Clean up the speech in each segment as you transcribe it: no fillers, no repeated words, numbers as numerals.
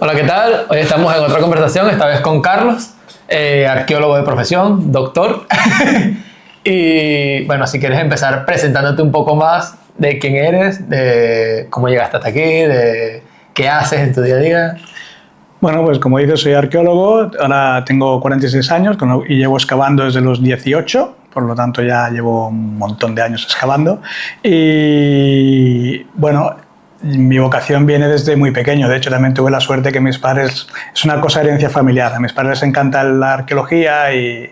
Hola, ¿qué tal? Hoy estamos en otra conversación, esta vez con Carlos, arqueólogo de profesión, doctor. Y bueno, si quieres empezar presentándote un poco más de quién eres, de cómo llegaste hasta aquí, de qué haces en tu día a día. Bueno, pues como dices, soy arqueólogo, ahora tengo 46 años y llevo excavando desde los 18, por lo tanto ya llevo un montón de años excavando. Y bueno, mi vocación viene desde muy pequeño. De hecho, también tuve la suerte que mis padres, es una cosa de herencia familiar, a mis padres les encanta la arqueología y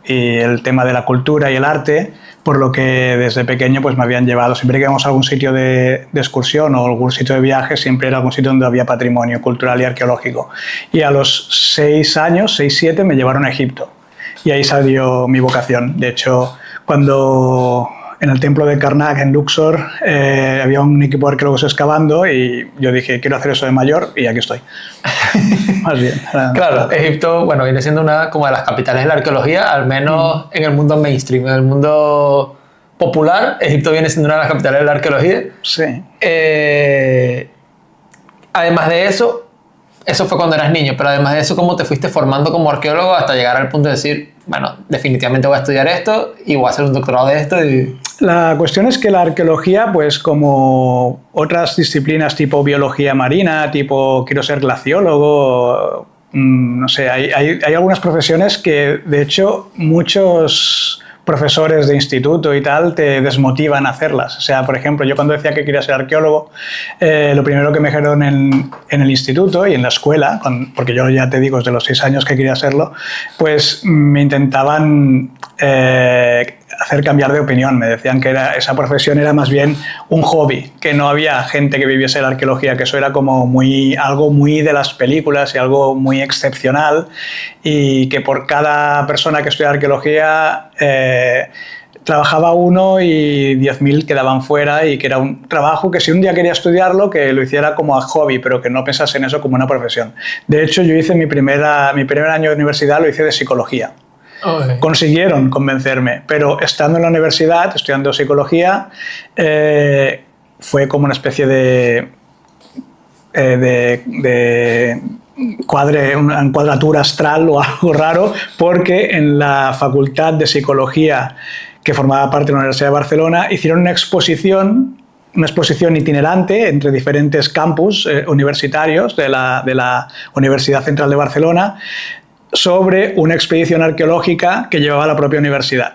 el tema de la cultura y el arte, por lo que desde pequeño pues me habían llevado, siempre que íbamos a algún sitio de excursión o algún sitio de viaje, siempre era algún sitio donde había patrimonio cultural y arqueológico. Y a los 6 años, 6, 7, me llevaron a Egipto y ahí salió mi vocación. De hecho, cuando en el templo de Karnak, en Luxor, había un equipo de arqueólogos excavando y yo dije, quiero hacer eso de mayor y aquí estoy. Más bien. Claro, Egipto, bueno, viene siendo una como de las capitales de la arqueología, al menos en el mundo mainstream, en el mundo popular, Egipto viene siendo una de las capitales de la arqueología. Sí. Además de eso fue cuando eras niño, pero además de eso, ¿cómo te fuiste formando como arqueólogo hasta llegar al punto de decir, bueno, definitivamente voy a estudiar esto y voy a hacer un doctorado de esto? La cuestión es que la arqueología, pues como otras disciplinas tipo biología marina, tipo quiero ser glaciólogo, no sé, hay algunas profesiones que de hecho muchos profesores de instituto y tal te desmotivan a hacerlas. O sea, por ejemplo, yo cuando decía que quería ser arqueólogo, lo primero que me dijeron en el instituto y en la escuela, porque yo ya te digo desde los 6 años que quería serlo, pues me intentaban hacer cambiar de opinión. Me decían que esa profesión era más bien un hobby, que no había gente que viviese la arqueología, que eso era como algo muy de las películas y algo muy excepcional, y que por cada persona que estudia arqueología trabajaba uno y 10.000 quedaban fuera, y que era un trabajo que si un día quería estudiarlo, que lo hiciera como a hobby, pero que no pensase en eso como una profesión. De hecho, yo hice mi primer año de universidad, lo hice de psicología. Okay. Consiguieron convencerme, pero estando en la universidad, estudiando psicología, fue como una especie de cuadratura astral o algo raro, porque en la Facultad de Psicología, que formaba parte de la Universidad de Barcelona, hicieron una exposición itinerante entre diferentes campus universitarios de la Universidad Central de Barcelona, sobre una expedición arqueológica que llevaba la propia universidad.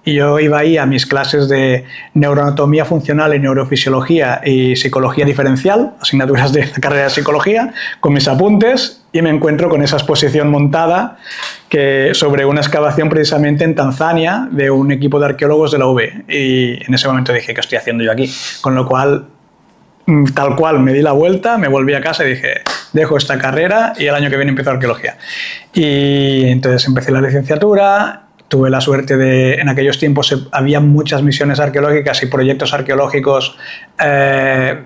Y yo iba ahí a mis clases de neuroanatomía funcional y neurofisiología y psicología diferencial, asignaturas de la carrera de psicología, con mis apuntes, y me encuentro con esa exposición montada sobre una excavación precisamente en Tanzania de un equipo de arqueólogos de la UB. Y en ese momento dije, ¿qué estoy haciendo yo aquí? Con lo cual, tal cual, me di la vuelta, me volví a casa y dije, dejo esta carrera y el año que viene empiezo arqueología. Y entonces empecé la licenciatura. Tuve la suerte de, en aquellos tiempos había muchas misiones arqueológicas y proyectos arqueológicos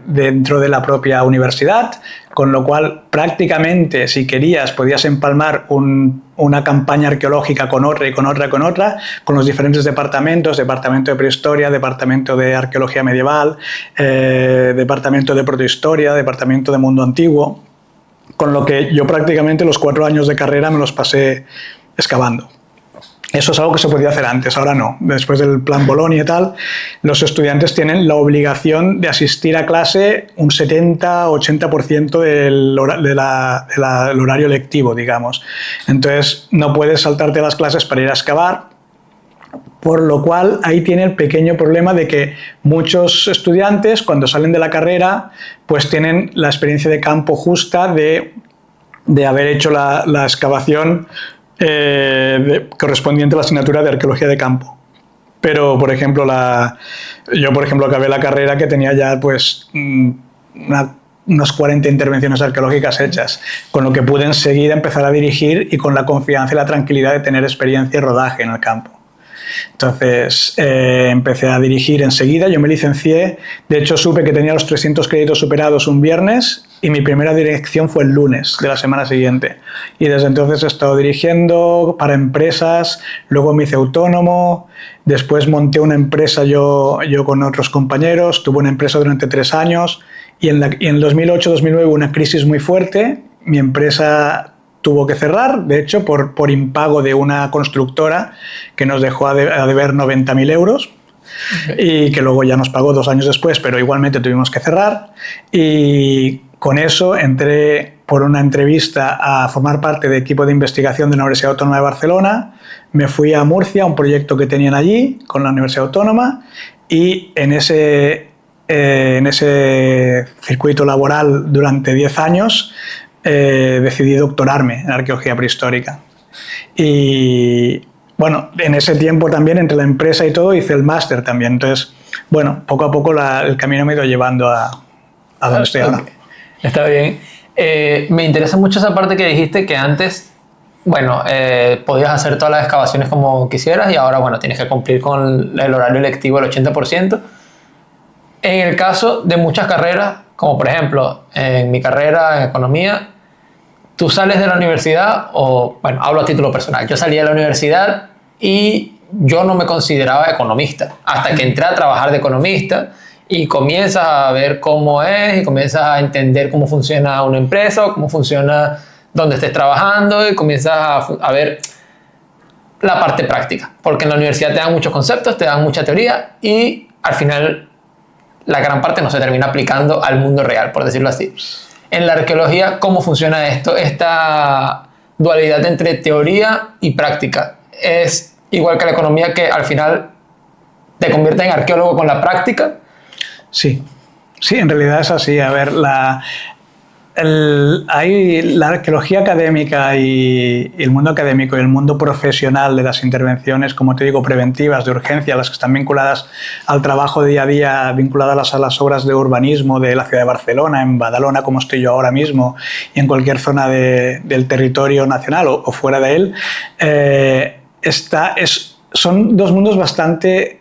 dentro de la propia universidad, con lo cual prácticamente, si querías, podías empalmar una campaña arqueológica con otra y con otra, con los diferentes departamentos, departamento de prehistoria, departamento de arqueología medieval, departamento de protohistoria, departamento de mundo antiguo, con lo que yo prácticamente los 4 años de carrera me los pasé excavando. Eso es algo que se podía hacer antes, ahora no. Después del plan Bolonia y tal, los estudiantes tienen la obligación de asistir a clase un 70-80% del horario lectivo, digamos. Entonces, no puedes saltarte las clases para ir a excavar, por lo cual ahí tiene el pequeño problema de que muchos estudiantes, cuando salen de la carrera, pues tienen la experiencia de campo justa de haber hecho la excavación correspondiente a la asignatura de arqueología de campo. Pero, por ejemplo, yo acabé la carrera que tenía ya pues unas 40 intervenciones arqueológicas hechas, con lo que pude enseguida empezar a dirigir y con la confianza y la tranquilidad de tener experiencia y rodaje en el campo. Entonces empecé a dirigir enseguida, yo me licencié, de hecho supe que tenía los 300 créditos superados un viernes y mi primera dirección fue el lunes de la semana siguiente. Y desde entonces he estado dirigiendo para empresas, luego me hice autónomo, después monté una empresa yo con otros compañeros, tuve una empresa durante 3 años y en el 2008-2009 hubo una crisis muy fuerte, mi empresa tuvo que cerrar, de hecho, por impago de una constructora que nos dejó a deber 90.000 euros. Y que luego ya nos pagó 2 años después, pero igualmente tuvimos que cerrar. Y con eso entré por una entrevista a formar parte del equipo de investigación de la Universidad Autónoma de Barcelona. Me fui a Murcia, a un proyecto que tenían allí con la Universidad Autónoma, y en ese circuito laboral durante 10 años decidí doctorarme en arqueología prehistórica. Y bueno, en ese tiempo también, entre la empresa y todo, hice el máster también. Entonces, bueno, poco a poco el camino me ha ido llevando a donde estoy ahora. Está bien. Me interesa mucho esa parte que dijiste que antes, bueno, podías hacer todas las excavaciones como quisieras y ahora, bueno, tienes que cumplir con el horario lectivo el 80%. En el caso de muchas carreras, como por ejemplo, en mi carrera en economía, tú sales de la universidad, o bueno, hablo a título personal, yo salí de la universidad y yo no me consideraba economista, hasta que entré a trabajar de economista y comienzas a ver cómo es y comienzas a entender cómo funciona una empresa, cómo funciona donde estés trabajando, y comienzas a ver la parte práctica, porque en la universidad te dan muchos conceptos, te dan mucha teoría y al final la gran parte no se termina aplicando al mundo real, por decirlo así. En la arqueología, ¿cómo funciona esto? Esta dualidad entre teoría y práctica. ¿Es igual que la economía, que al final te convierte en arqueólogo con la práctica? Sí, en realidad es así. A ver, la arqueología académica y el mundo académico y el mundo profesional de las intervenciones, como te digo, preventivas, de urgencia, las que están vinculadas al trabajo día a día, vinculadas a las obras de urbanismo de la ciudad de Barcelona, en Badalona, como estoy yo ahora mismo, y en cualquier zona del territorio nacional o fuera de él, son dos mundos bastante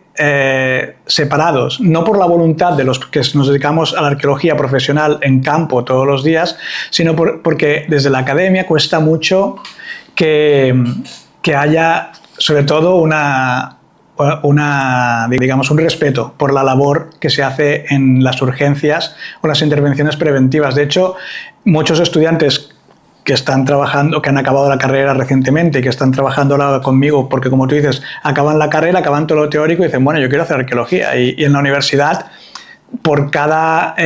separados, no por la voluntad de los que nos dedicamos a la arqueología profesional en campo todos los días, sino porque desde la academia cuesta mucho que haya, sobre todo, digamos, un respeto por la labor que se hace en las urgencias o las intervenciones preventivas. De hecho, muchos estudiantes que están trabajando, que han acabado la carrera recientemente y que están trabajando ahora conmigo, porque como tú dices, acaban la carrera, acaban todo lo teórico y dicen, bueno, yo quiero hacer arqueología. Y en la universidad, por cada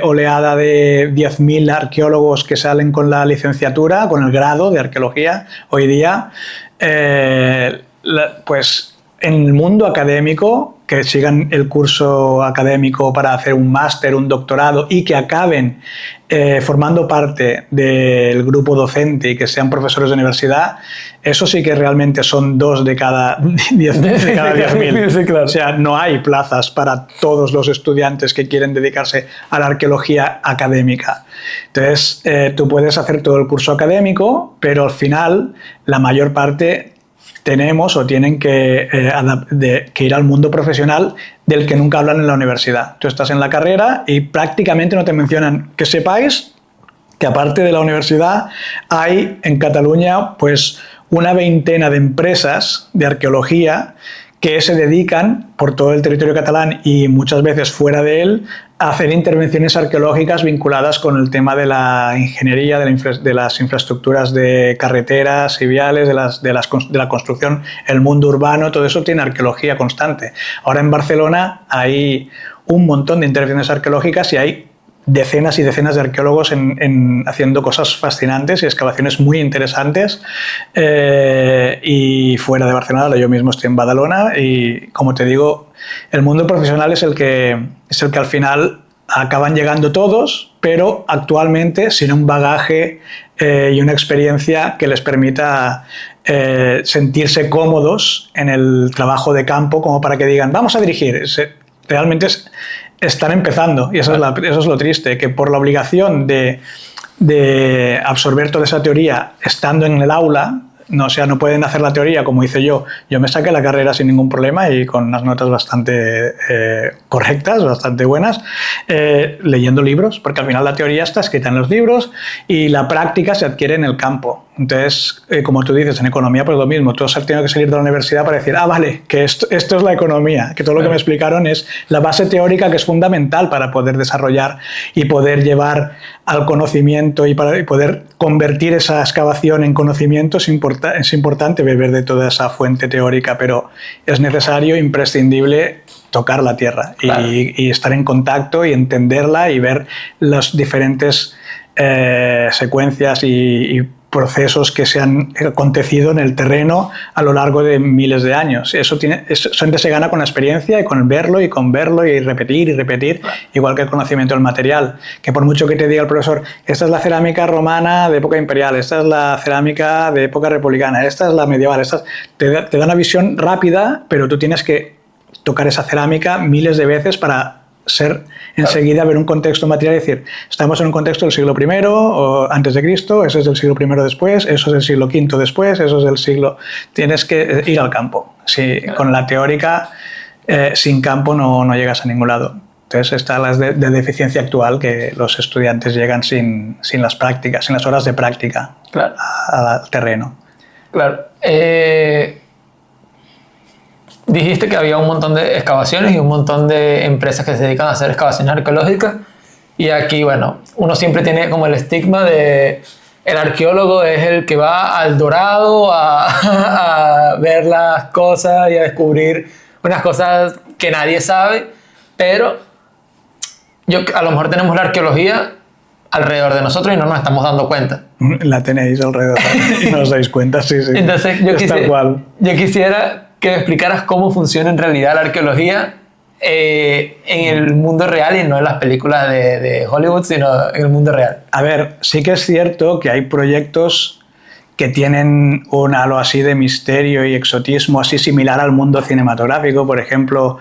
oleada de 10.000 arqueólogos que salen con la licenciatura, con el grado de arqueología, hoy día, pues en el mundo académico, que sigan el curso académico para hacer un máster, un doctorado, y que acaben formando parte del grupo docente y que sean profesores de universidad, eso sí que realmente son 2 de cada 10.000. Sí, claro. O sea, no hay plazas para todos los estudiantes que quieren dedicarse a la arqueología académica. Entonces, tú puedes hacer todo el curso académico, pero al final la mayor parte tenemos o tienen que ir al mundo profesional del que nunca hablan en la universidad. Tú estás en la carrera y prácticamente no te mencionan. Que sepáis que aparte de la universidad hay en Cataluña pues una veintena de empresas de arqueología que se dedican por todo el territorio catalán y muchas veces fuera de él a hacer intervenciones arqueológicas vinculadas con el tema de la ingeniería, de las infraestructuras de carreteras y viales, de la construcción, el mundo urbano, todo eso tiene arqueología constante. Ahora en Barcelona hay un montón de intervenciones arqueológicas y hay decenas y decenas de arqueólogos haciendo cosas fascinantes y excavaciones muy interesantes. Y fuera de Barcelona, yo mismo estoy en Badalona y, como te digo, el mundo profesional es el que al final acaban llegando todos, pero actualmente sin un bagaje y una experiencia que les permita sentirse cómodos en el trabajo de campo, como para que digan, vamos a dirigir. Realmente están empezando, y eso es lo triste, que por la obligación de absorber toda esa teoría estando en el aula, No, o sea, no pueden hacer la teoría como hice yo. Yo me saqué la carrera sin ningún problema y con unas notas bastante correctas, bastante buenas, leyendo libros, porque al final la teoría está escrita en los libros y la práctica se adquiere en el campo. Entonces, como tú dices, en economía pues lo mismo. Tú has tenido que salir de la universidad para decir, vale, que esto es la economía, que todo lo que me explicaron es la base teórica que es fundamental para poder desarrollar y poder llevar al conocimiento y poder convertir esa excavación en conocimiento. Es importante beber de toda esa fuente teórica, pero es necesario, imprescindible, tocar la tierra y estar en contacto y entenderla y ver las diferentes secuencias y procesos que se han acontecido en el terreno a lo largo de miles de años. Eso siempre se gana con la experiencia y con verlo y repetir, igual que el conocimiento del material. Que por mucho que te diga el profesor, esta es la cerámica romana de época imperial, esta es la cerámica de época republicana, esta es la medieval, te da una visión rápida, pero tú tienes que tocar esa cerámica miles de veces para enseguida ver un contexto material y decir, estamos en un contexto del siglo I o antes de Cristo, eso es del siglo I después, eso es del siglo V después, eso es del siglo... Tienes que ir al campo. Si con la teórica, sin campo no llegas a ningún lado. Entonces está la de deficiencia actual, que los estudiantes llegan sin las prácticas, sin las horas de práctica al terreno. Claro. Dijiste que había un montón de excavaciones y un montón de empresas que se dedican a hacer excavaciones arqueológicas. Y aquí, bueno, uno siempre tiene como el estigma de el arqueólogo es el que va al Dorado a ver las cosas y a descubrir unas cosas que nadie sabe. Pero a lo mejor tenemos la arqueología alrededor de nosotros y no nos estamos dando cuenta. La tenéis alrededor y no os dais cuenta, sí. Entonces yo quisiera que me explicaras cómo funciona en realidad la arqueología en el mundo real y no en las películas de Hollywood, sino en el mundo real. A ver, sí que es cierto que hay proyectos que tienen un halo así de misterio y exotismo así similar al mundo cinematográfico. Por ejemplo,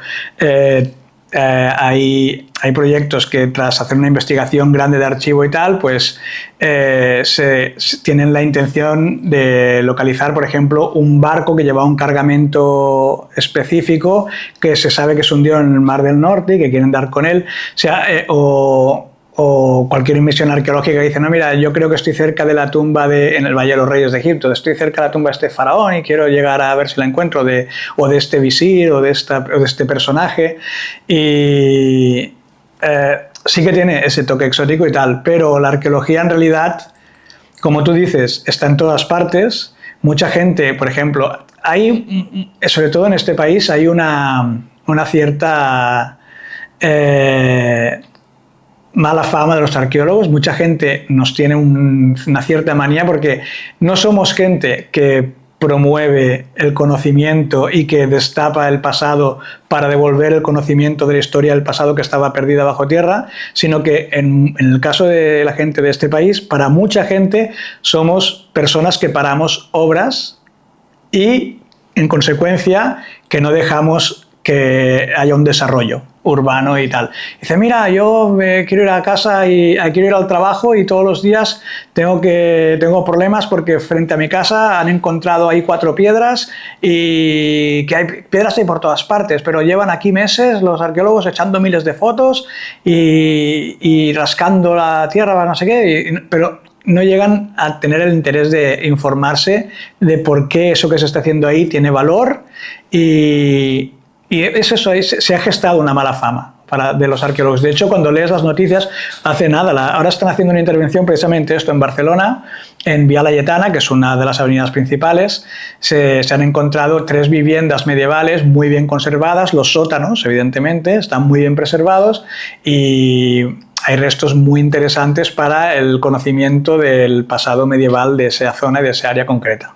hay proyectos que tras hacer una investigación grande de archivo y tal, pues tienen la intención de localizar, por ejemplo, un barco que llevaba un cargamento específico que se sabe que se hundió en el Mar del Norte y que quieren dar con él. O cualquier misión arqueológica que dice, no, mira, yo creo que estoy cerca de la tumba en el Valle de los Reyes de Egipto, estoy cerca de la tumba de este faraón y quiero llegar a ver si la encuentro, o de este visir o de este personaje. Y sí que tiene ese toque exótico y tal, pero la arqueología en realidad, como tú dices, está en todas partes. Mucha gente, por ejemplo, sobre todo en este país, hay una cierta... mala fama de los arqueólogos. Mucha gente nos tiene una cierta manía porque no somos gente que promueve el conocimiento y que destapa el pasado para devolver el conocimiento de la historia del pasado que estaba perdida bajo tierra, sino que en el caso de la gente de este país, para mucha gente somos personas que paramos obras y, en consecuencia, que no dejamos que haya un desarrollo urbano y tal. Dice, mira, yo quiero ir a casa y quiero ir al trabajo y todos los días tengo problemas porque frente a mi casa han encontrado ahí 4 piedras y que hay piedras ahí por todas partes, pero llevan aquí meses los arqueólogos echando miles de fotos y rascando la tierra, no sé qué, pero no llegan a tener el interés de informarse de por qué eso que se está haciendo ahí tiene valor y es eso, se ha gestado una mala fama de los arqueólogos. De hecho, cuando lees las noticias, hace nada, ahora están haciendo una intervención precisamente esto en Barcelona, en Via Laietana, que es una de las avenidas principales. Se han encontrado 3 viviendas medievales muy bien conservadas, los sótanos, evidentemente, están muy bien preservados y hay restos muy interesantes para el conocimiento del pasado medieval de esa zona y de esa área concreta.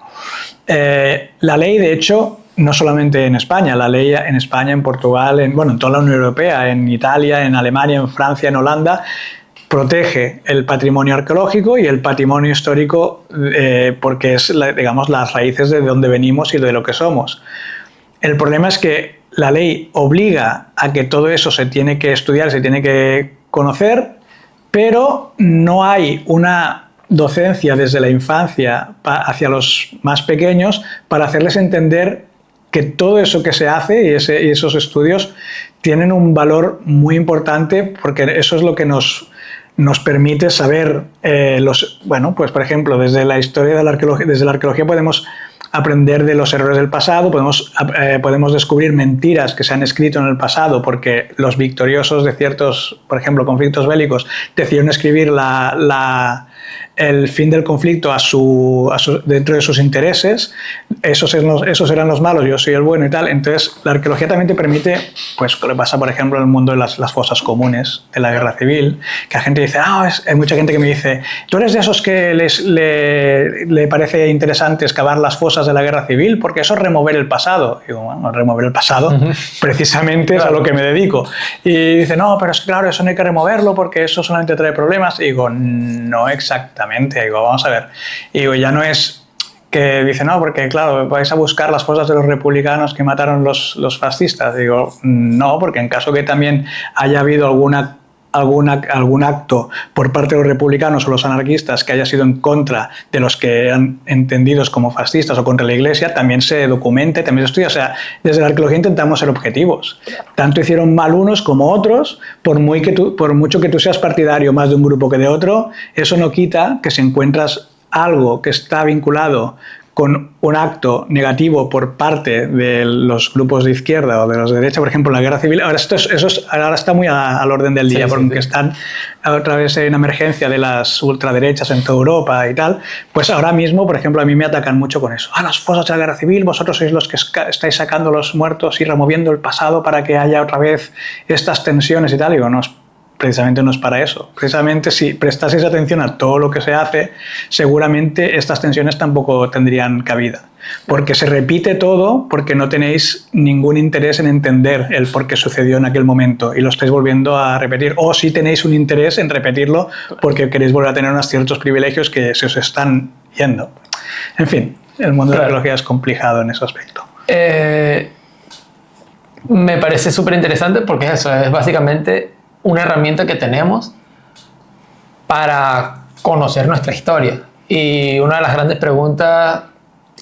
La ley, de hecho, no solamente en España, la ley en España, en Portugal, en toda la Unión Europea, en Italia, en Alemania, en Francia, en Holanda, protege el patrimonio arqueológico y el patrimonio histórico porque es, digamos, las raíces de donde venimos y de lo que somos. El problema es que la ley obliga a que todo eso se tiene que estudiar, se tiene que conocer, pero no hay una docencia desde la infancia hacia los más pequeños para hacerles entender que todo eso que se hace y esos estudios tienen un valor muy importante, porque eso es lo que nos permite saber bueno, pues por ejemplo, desde la historia de la arqueología podemos aprender de los errores del pasado, podemos descubrir mentiras que se han escrito en el pasado porque los victoriosos de ciertos, por ejemplo, conflictos bélicos decidieron escribir el fin del conflicto dentro de sus intereses. Esos eran los malos, yo soy el bueno y tal. Entonces, la arqueología también te permite, pues, lo que pasa, por ejemplo, en el mundo de las fosas comunes de la guerra civil, que la gente dice, hay mucha gente que me dice, ¿tú eres de esos que le parece interesante excavar las fosas de la guerra civil? Porque eso es remover el pasado. Y digo, bueno, remover el pasado precisamente es a lo que me dedico. Y dice, no, pero es claro, eso no hay que removerlo porque eso solamente trae problemas. Y digo, no exactamente. Digo, vamos a ver. Y digo, ya no es que dice, no, porque claro, vais a buscar las fosas de los republicanos que mataron los fascistas. Digo, no, porque en caso que también haya habido algún acto por parte de los republicanos o los anarquistas que haya sido en contra de los que eran entendidos como fascistas o contra la Iglesia, también se documenta, también se estudia. O sea, desde la arqueología intentamos ser objetivos. Tanto hicieron mal unos como otros, por mucho que tú seas partidario más de un grupo que de otro, eso no quita que si encuentras algo que está vinculado con un acto negativo por parte de los grupos de izquierda o de los de derecha, por ejemplo, en la guerra civil, ahora está muy al orden del día, porque están otra vez en emergencia de las ultraderechas en toda Europa y tal, pues ahora mismo, por ejemplo, a mí me atacan mucho con eso. Las fosas de la guerra civil, vosotros sois los que estáis sacando los muertos y removiendo el pasado para que haya otra vez estas tensiones y tal. Y digo, no, precisamente no es para eso. Precisamente si prestaseis atención a todo lo que se hace, seguramente estas tensiones tampoco tendrían cabida. Porque se repite todo porque no tenéis ningún interés en entender el por qué sucedió en aquel momento y lo estáis volviendo a repetir. O si tenéis un interés en repetirlo porque queréis volver a tener unos ciertos privilegios que se os están yendo. En fin, el mundo de la arqueología es complicado en ese aspecto. Me parece súper interesante porque eso es básicamente una herramienta que tenemos para conocer nuestra historia. Y una de las grandes preguntas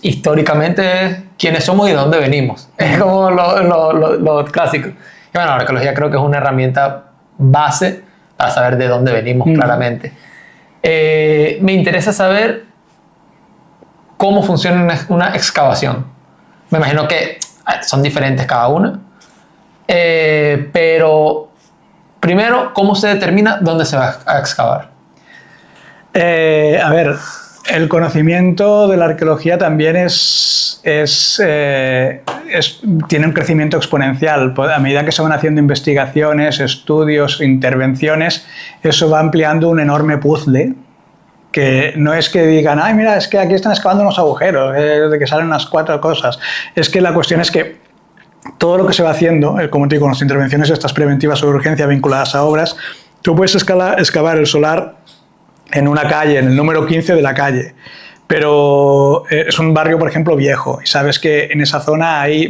históricamente es ¿quiénes somos y de dónde venimos? Es como lo clásico. Y bueno, la arqueología creo que es una herramienta base para saber de dónde venimos, claramente. Me interesa saber cómo funciona una excavación. Me imagino que son diferentes cada una, pero primero, ¿cómo se determina dónde se va a excavar? A ver, el conocimiento de la arqueología también tiene un crecimiento exponencial. A medida que se van haciendo investigaciones, estudios, intervenciones, eso va ampliando un enorme puzzle que no es que digan, ay, mira, es que aquí están excavando unos agujeros, de que salen unas 4 cosas. Es que la cuestión es que todo lo que se va haciendo, como te digo, con las intervenciones estas preventivas o de urgencia vinculadas a obras, tú puedes excavar el solar en una calle, en el número 15 de la calle, pero es un barrio, por ejemplo, viejo, y sabes que en esa zona es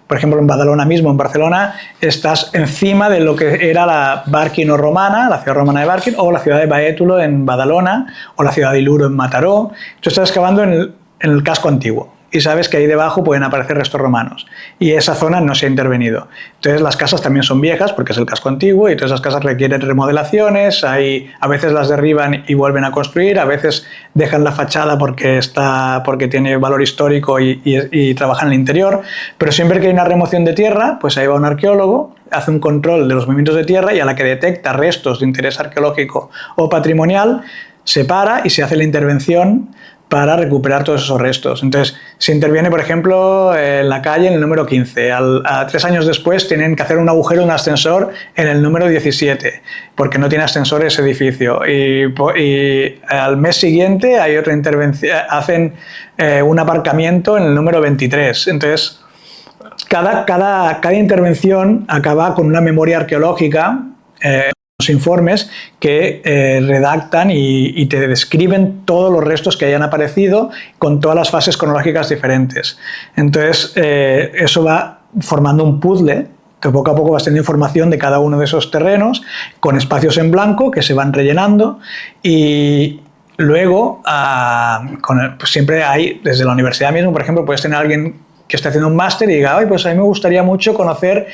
por ejemplo, en Badalona mismo, en Barcelona, estás encima de lo que era la Bàrquin o romana, la ciudad romana de Bàrquin, o la ciudad de Bàétulo en Badalona, o la ciudad de Iluro en Mataró. Tú estás excavando en el casco antiguo. Y sabes que ahí debajo pueden aparecer restos romanos. Y esa zona no se ha intervenido. Entonces las casas también son viejas porque es el casco antiguo y todas esas casas requieren remodelaciones. A veces las derriban y vuelven a construir, a veces dejan la fachada porque tiene valor histórico y trabajan en el interior. Pero siempre que hay una remoción de tierra, pues ahí va un arqueólogo, hace un control de los movimientos de tierra y a la que detecta restos de interés arqueológico o patrimonial, se para y se hace la intervención para recuperar todos esos restos. Entonces, se interviene, por ejemplo, en la calle en el número 15. 3 años después tienen que hacer un agujero en un ascensor en el número 17, porque no tiene ascensor ese edificio. Y al mes siguiente hay otra intervención, hacen un aparcamiento en el número 23. Entonces, cada intervención acaba con una memoria arqueológica, informes que redactan y te describen todos los restos que hayan aparecido con todas las fases cronológicas diferentes. Entonces, eso va formando un puzzle Entonces, poco a poco vas teniendo información de cada uno de esos terrenos con espacios en blanco que se van rellenando y luego pues siempre hay, desde la universidad mismo, por ejemplo, puedes tener a alguien que esté haciendo un máster y diga, pues a mí me gustaría mucho conocer,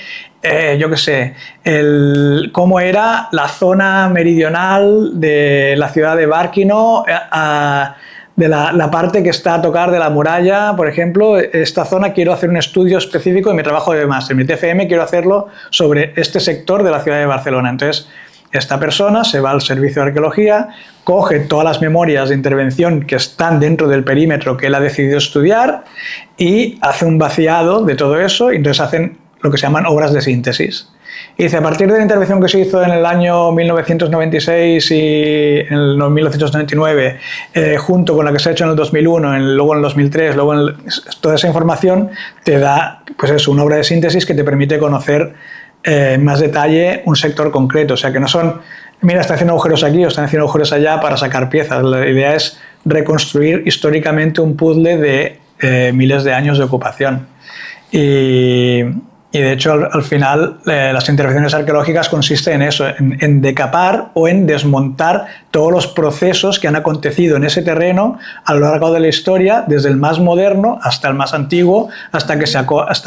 yo qué sé, cómo era la zona meridional de la ciudad de Barquino, de la parte que está a tocar de la muralla, por ejemplo, esta zona quiero hacer un estudio específico de mi trabajo de máster, mi TFM quiero hacerlo sobre este sector de la ciudad de Barcelona. Entonces, esta persona se va al servicio de arqueología, coge todas las memorias de intervención que están dentro del perímetro que él ha decidido estudiar y hace un vaciado de todo eso, y entonces hacen lo que se llaman obras de síntesis. Y dice, a partir de la intervención que se hizo en el año 1996 y en el 1999, junto con la que se ha hecho en el 2001, luego en el 2003, toda esa información te da, pues es una obra de síntesis que te permite conocer en más detalle un sector concreto. O sea, que no son, mira, están haciendo agujeros aquí o están haciendo agujeros allá para sacar piezas. La idea es reconstruir históricamente un puzzle de miles de años de ocupación. Y de hecho, al final, las intervenciones arqueológicas consisten en eso, en decapar o en desmontar todos los procesos que han acontecido en ese terreno a lo largo de la historia, desde el más moderno hasta el más antiguo, hasta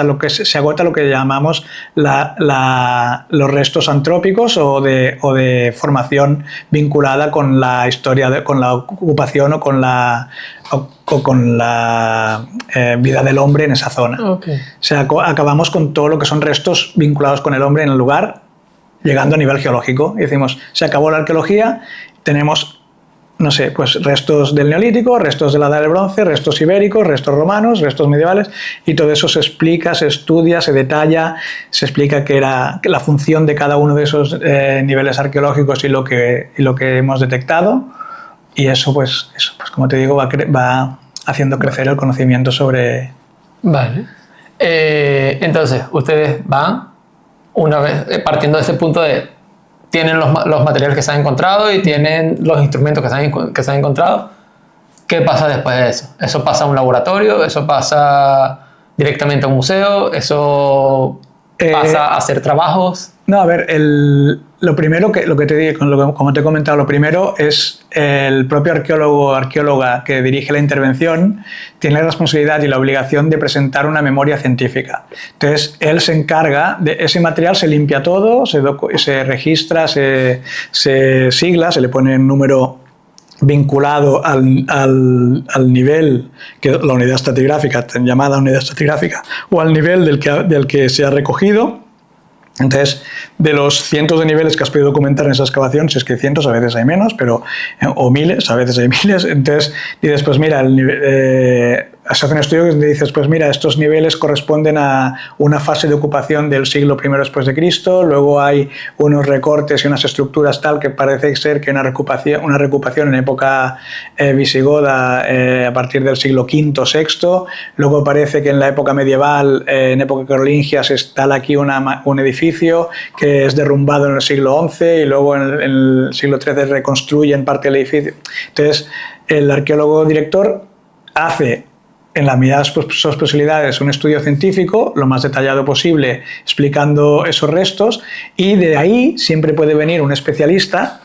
lo que se agota lo que llamamos los restos antrópicos o de formación vinculada con la historia, con la ocupación o con la vida del hombre en esa zona. Okay. O sea, acabamos con todo lo que son restos vinculados con el hombre en el lugar, llegando a nivel geológico. Y decimos, se acabó la arqueología, tenemos, no sé, pues restos del Neolítico, restos de la Edad del Bronce, restos ibéricos, restos romanos, restos medievales, y todo eso se explica, se estudia, se detalla, se explica qué era la función de cada uno de esos niveles arqueológicos y lo que hemos detectado. Y eso, pues como te digo, va haciendo crecer el conocimiento sobre... Vale. Entonces, ustedes van, una vez partiendo de ese punto tienen los materiales que se han encontrado y tienen los instrumentos que se han encontrado. ¿Qué pasa después de eso? ¿Eso pasa a un laboratorio? ¿Eso pasa directamente a un museo? ¿Eso pasa a hacer trabajos? No, a ver, lo primero lo que te digo, como te he comentado, lo primero es el propio arqueólogo o arqueóloga que dirige la intervención tiene la responsabilidad y la obligación de presentar una memoria científica. Entonces, él se encarga de ese material, se limpia todo, se registra, se sigla, se le pone un número vinculado al nivel, que la unidad estratigráfica, llamada unidad estratigráfica, o al nivel del que se ha recogido. Entonces, de los cientos de niveles que has podido documentar en esa excavación, si es que cientos, a veces hay menos, o miles, a veces hay miles, entonces dices, pues mira, se hace un estudio que dices, pues mira, estos niveles corresponden a una fase de ocupación del siglo I después de Cristo, luego hay unos recortes y unas estructuras tal que parece ser que una recuperación en época visigoda a partir del siglo V, VI, luego parece que en la época medieval, en época carolingia, se instala aquí un edificio que es derrumbado en el siglo XI y luego en el siglo XIII reconstruyen parte del edificio. Entonces, el arqueólogo director hace, en la medida de sus posibilidades, un estudio científico lo más detallado posible explicando esos restos, y de ahí siempre puede venir un especialista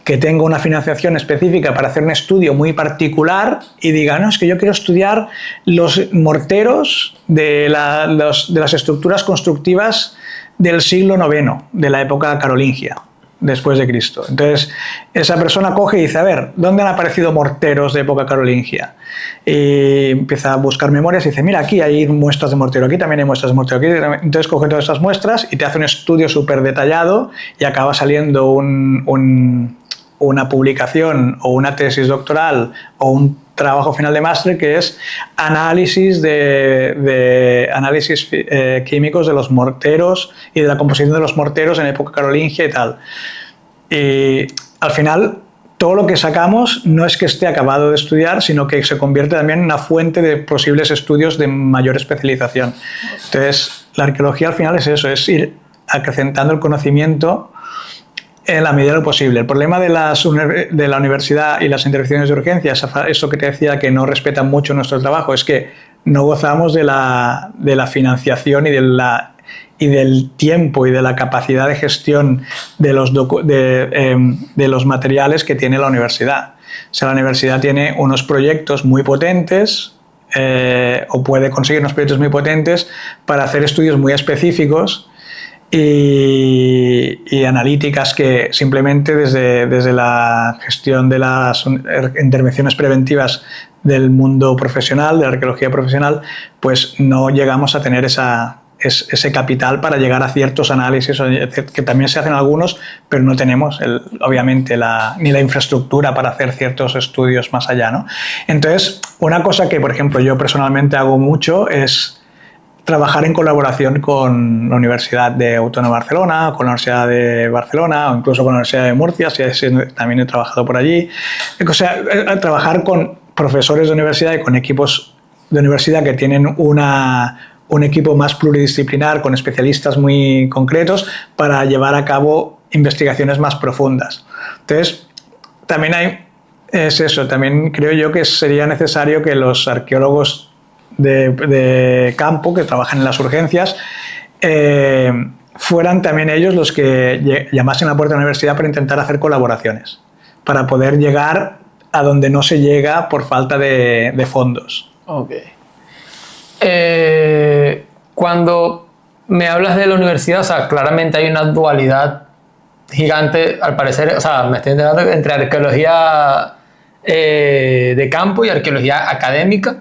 que tenga una financiación específica para hacer un estudio muy particular y diga, no, es que yo quiero estudiar los morteros de las estructuras constructivas del siglo IX, de la época carolingia, después de Cristo. Entonces, esa persona coge y dice, a ver, ¿dónde han aparecido morteros de época carolingia? Y empieza a buscar memorias y dice, mira, aquí hay muestras de mortero, aquí también hay muestras de mortero. Entonces coge todas esas muestras y te hace un estudio súper detallado y acaba saliendo una publicación o una tesis doctoral o un trabajo final de máster que es análisis químicos de los morteros y de la composición de los morteros en época carolingia y tal. Y al final, todo lo que sacamos no es que esté acabado de estudiar, sino que se convierte también en una fuente de posibles estudios de mayor especialización. Entonces, la arqueología al final es eso, es ir acrecentando el conocimiento en la medida de lo posible. El problema de la universidad y las intervenciones de urgencia, eso que te decía que no respetan mucho nuestro trabajo, es que no gozamos de la financiación y y del tiempo y de la capacidad de gestión de los materiales que tiene la universidad. O sea, la universidad tiene unos proyectos muy potentes, o puede conseguir unos proyectos muy potentes para hacer estudios muy específicos y analíticas que simplemente desde la gestión de las intervenciones preventivas del mundo profesional, de la arqueología profesional, pues no llegamos a tener ese capital para llegar a ciertos análisis, que también se hacen algunos, pero no tenemos, obviamente, ni la infraestructura para hacer ciertos estudios más allá, ¿no? Entonces, una cosa que, por ejemplo, yo personalmente hago mucho es trabajar en colaboración con la Universidad Autónoma de Barcelona, con la Universidad de Barcelona o incluso con la Universidad de Murcia, también he trabajado por allí. O sea, trabajar con profesores de universidad y con equipos de universidad que tienen un equipo más pluridisciplinar, con especialistas muy concretos, para llevar a cabo investigaciones más profundas. Entonces, también también creo yo que sería necesario que los arqueólogos de campo que trabajan en las urgencias fueran también ellos los que llamasen a la puerta de la universidad para intentar hacer colaboraciones, para poder llegar a donde no se llega por falta de fondos. Ok. Cuando me hablas de la universidad, o sea, claramente hay una dualidad gigante, al parecer, o sea, me estoy enterando entre arqueología de campo y arqueología académica.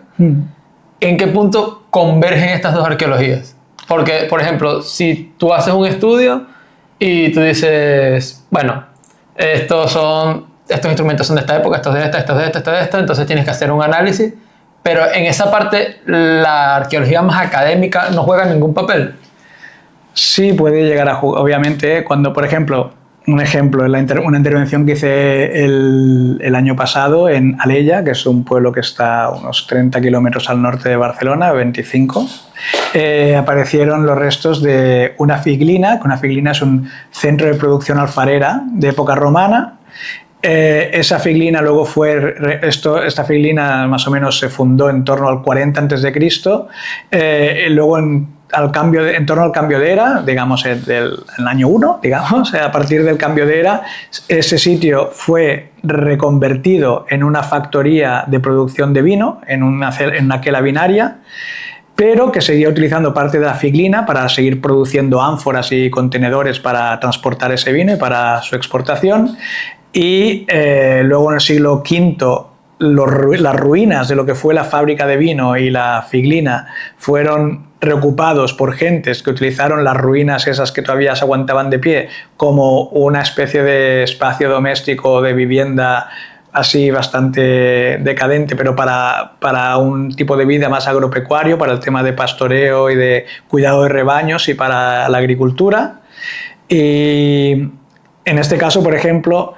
¿En qué punto convergen estas dos arqueologías? Porque, por ejemplo, si tú haces un estudio y tú dices, bueno, estos instrumentos son de esta época, estos de esta, entonces tienes que hacer un análisis, pero en esa parte la arqueología más académica no juega ningún papel. Sí puede llegar a jugar, obviamente, cuando, por ejemplo, una intervención que hice el año pasado en Alella, que es un pueblo que está a unos 30 kilómetros al norte de Barcelona, 25, aparecieron los restos de una figlina, que una figlina es un centro de producción alfarera de época romana. Esa figlina luego esta figlina más o menos se fundó en torno al 40 a.C. Luego en torno al cambio de era, digamos, del año 1, digamos, a partir del cambio de era, ese sitio fue reconvertido en una factoría de producción de vino, en una quela binaria, pero que seguía utilizando parte de la figlina para seguir produciendo ánforas y contenedores para transportar ese vino y para su exportación. Y luego en el siglo V las ruinas de lo que fue la fábrica de vino y la figlina fueron reocupados por gentes que utilizaron las ruinas esas que todavía se aguantaban de pie como una especie de espacio doméstico de vivienda así bastante decadente, pero para un tipo de vida más agropecuario, para el tema de pastoreo y de cuidado de rebaños y para la agricultura. Y en este caso, por ejemplo,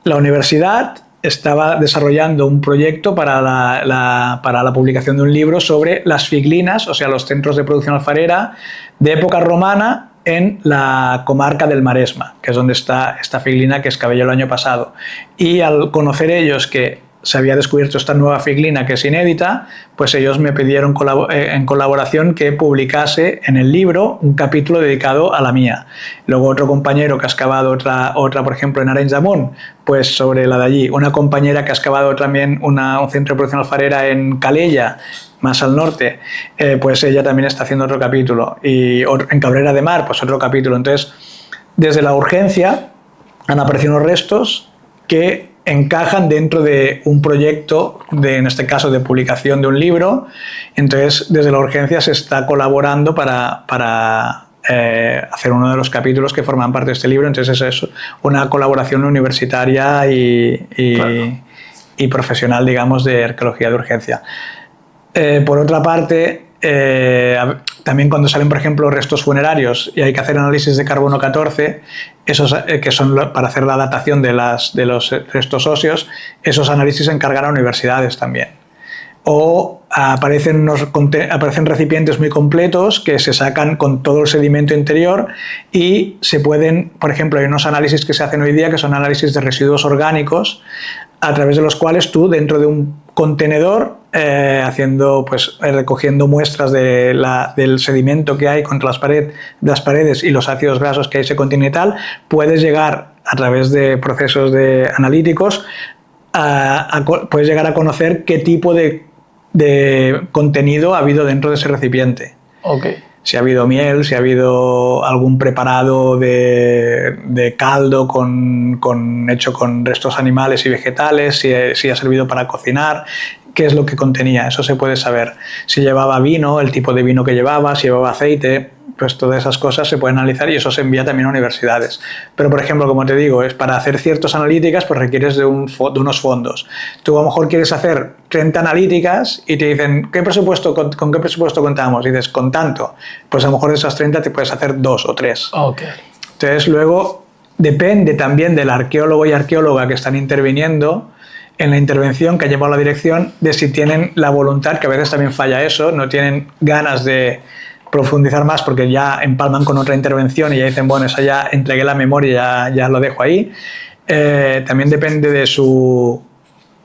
la universidad estaba desarrollando un proyecto para la publicación de un libro sobre las figlinas, o sea, los centros de producción alfarera de época romana en la comarca del Maresma, que es donde está esta figlina que excavé yo el año pasado. Y al conocer ellos que se había descubierto esta nueva figlina que es inédita, pues ellos me pidieron en colaboración que publicase en el libro un capítulo dedicado a la mía. Luego otro compañero que ha excavado otra por ejemplo, en Arenys de Munt, pues sobre la de allí. Una compañera que ha excavado también un centro de producción alfarera en Calella, más al norte, pues ella también está haciendo otro capítulo. Y en Cabrera de Mar, pues otro capítulo. Entonces, desde la urgencia han aparecido unos restos que encajan dentro de un proyecto, en este caso de publicación de un libro. Entonces, desde la urgencia se está colaborando para hacer uno de los capítulos que forman parte de este libro. Entonces, es una colaboración universitaria y profesional, digamos, de arqueología de urgencia. Por otra parte, también cuando salen, por ejemplo, restos funerarios y hay que hacer análisis de carbono 14, esos que son para hacer la datación de los restos óseos, esos análisis se encargan a universidades también. O aparecen recipientes muy completos que se sacan con todo el sedimento interior y se pueden, por ejemplo, hay unos análisis que se hacen hoy día que son análisis de residuos orgánicos, a través de los cuales tú, dentro de un contenedor, recogiendo muestras del sedimento que hay contra las paredes y los ácidos grasos que ahí se contienen y tal, puedes llegar a través de procesos analíticos puedes llegar a conocer qué tipo de contenido ha habido dentro de ese recipiente. Okay. Si ha habido miel, si ha habido algún preparado de caldo hecho con restos animales y vegetales, si ha servido para cocinar, qué es lo que contenía, eso se puede saber. Si llevaba vino, el tipo de vino que llevaba, si llevaba aceite, pues todas esas cosas se pueden analizar y eso se envía también a universidades. Pero, por ejemplo, como te digo, es para hacer ciertas analíticas, pues requieres de unos fondos. Tú a lo mejor quieres hacer 30 analíticas y te dicen, ¿con qué presupuesto contamos? Y dices, con tanto. Pues a lo mejor de esas 30 te puedes hacer 2 o 3. Okay. Entonces, luego depende también del arqueólogo y arqueóloga que están interviniendo en la intervención, que ha llevado la dirección, de si tienen la voluntad, que a veces también falla eso, no tienen ganas de profundizar más porque ya empalman con otra intervención y ya dicen, bueno, esa ya entregué la memoria, ya lo dejo ahí. También depende de su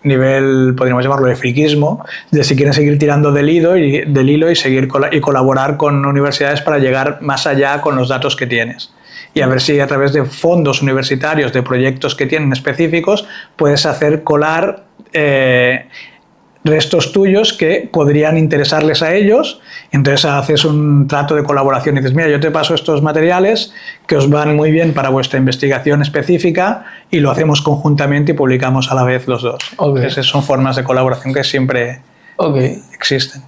nivel, podríamos llamarlo de friquismo, de si quieren seguir tirando del hilo y seguir y colaborar con universidades para llegar más allá con los datos que tienes. Y a ver si a través de fondos universitarios, de proyectos que tienen específicos, puedes hacer colar restos tuyos que podrían interesarles a ellos. Entonces haces un trato de colaboración y dices, mira, yo te paso estos materiales que os van muy bien para vuestra investigación específica y lo hacemos conjuntamente y publicamos a la vez los dos. Okay. Esas son formas de colaboración que siempre existen.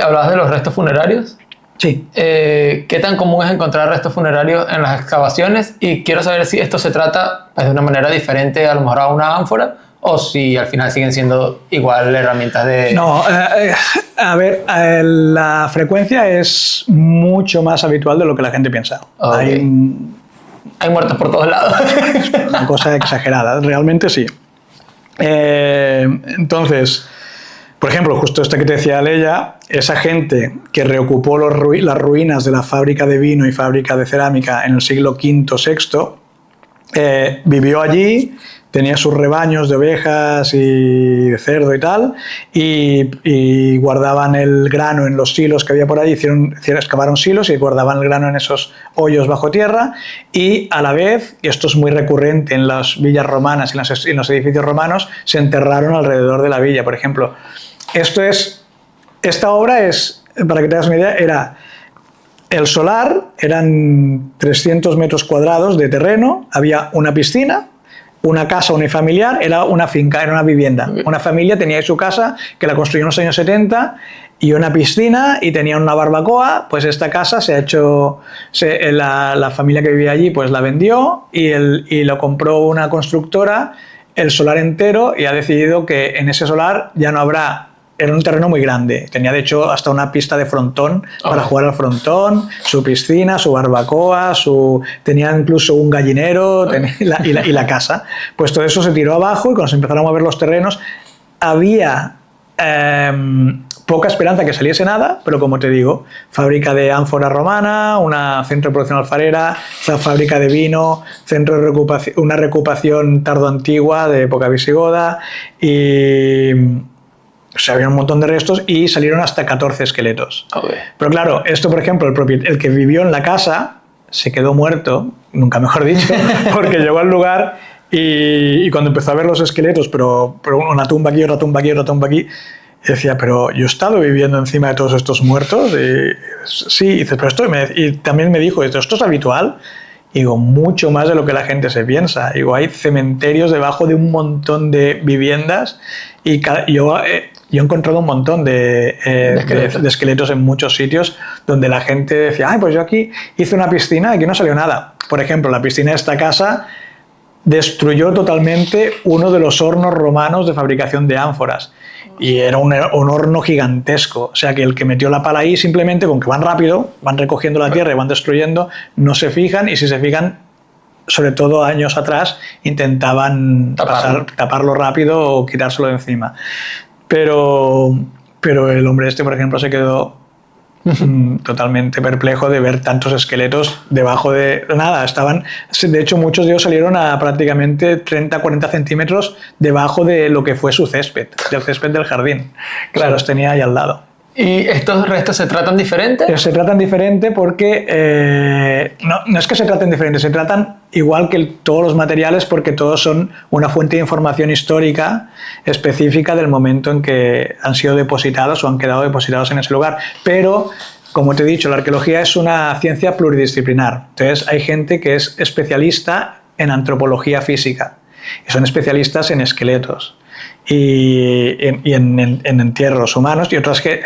¿Hablabas de los restos funerarios? Sí. ¿Qué tan común es encontrar restos funerarios en las excavaciones? Y quiero saber si esto se trata de una manera diferente a lo mejor a una ánfora, o si al final siguen siendo igual herramientas de... No, a ver, la frecuencia es mucho más habitual de lo que la gente piensa. Okay. Hay muertos por todos lados. Una cosa exagerada, realmente sí. Entonces, por ejemplo, justo esto que te decía Leia, esa gente que reocupó las ruinas de la fábrica de vino y fábrica de cerámica en el siglo V, VI, vivió allí, tenía sus rebaños de ovejas y de cerdo y tal, y guardaban el grano en los silos que había por allí, excavaron silos y guardaban el grano en esos hoyos bajo tierra, y a la vez, y esto es muy recurrente en las villas romanas y en los edificios romanos, se enterraron alrededor de la villa. Por ejemplo, esta obra es, para que te hagas una idea, el solar, eran 300 metros cuadrados de terreno, había una piscina, una casa unifamiliar, era una finca, era una vivienda. Una familia tenía ahí su casa, que la construyó en los años 70, y una piscina, y tenía una barbacoa. Pues esta casa se ha hecho, la familia que vivía allí pues la vendió y lo compró una constructora, el solar entero, y ha decidido que en ese solar ya no habrá... Era un terreno muy grande, tenía de hecho hasta una pista de frontón para jugar al frontón, su piscina, su barbacoa, tenía incluso un gallinero y la casa. Pues todo eso se tiró abajo y cuando se empezaron a mover los terrenos había poca esperanza que saliese nada, pero como te digo, fábrica de ánfora romana, centro de producción alfarera, fábrica de vino, centro de una recuperación tardoantigua de época visigoda y... O sea, había un montón de restos y salieron hasta 14 esqueletos. Okay. Pero claro, esto, por ejemplo, el que vivió en la casa se quedó muerto, nunca mejor dicho, porque llegó al lugar y cuando empezó a ver los esqueletos, pero una tumba aquí, otra tumba aquí, otra tumba aquí, decía, pero yo he estado viviendo encima de todos estos muertos. Y sí, dice, pero y también me dijo, ¿esto es habitual? Y digo, mucho más de lo que la gente se piensa. Digo, hay cementerios debajo de un montón de viviendas y yo he encontrado un montón de esqueletos en muchos sitios donde la gente decía, ay, pues yo aquí hice una piscina y aquí no salió nada. Por ejemplo, la piscina de esta casa destruyó totalmente uno de los hornos romanos de fabricación de ánforas. Y era un horno gigantesco. O sea que el que metió la pala ahí, simplemente con que van rápido, van recogiendo la tierra y van destruyendo, no se fijan, y si se fijan, sobre todo años atrás, intentaban taparlo rápido o quitárselo de encima. Pero el hombre este, por ejemplo, se quedó totalmente perplejo de ver tantos esqueletos debajo de nada. De hecho, muchos de ellos salieron a prácticamente 30-40 centímetros debajo de lo que fue su césped, del césped del jardín. Claro, los tenía ahí al lado. ¿Y estos restos se tratan diferente? Se tratan diferente porque no es que se traten diferente, se tratan igual que todos los materiales porque todos son una fuente de información histórica específica del momento en que han sido depositados o han quedado depositados en ese lugar. Pero, como te he dicho, la arqueología es una ciencia pluridisciplinar. Entonces, hay gente que es especialista en antropología física y son especialistas en esqueletos y en entierros humanos, y otras que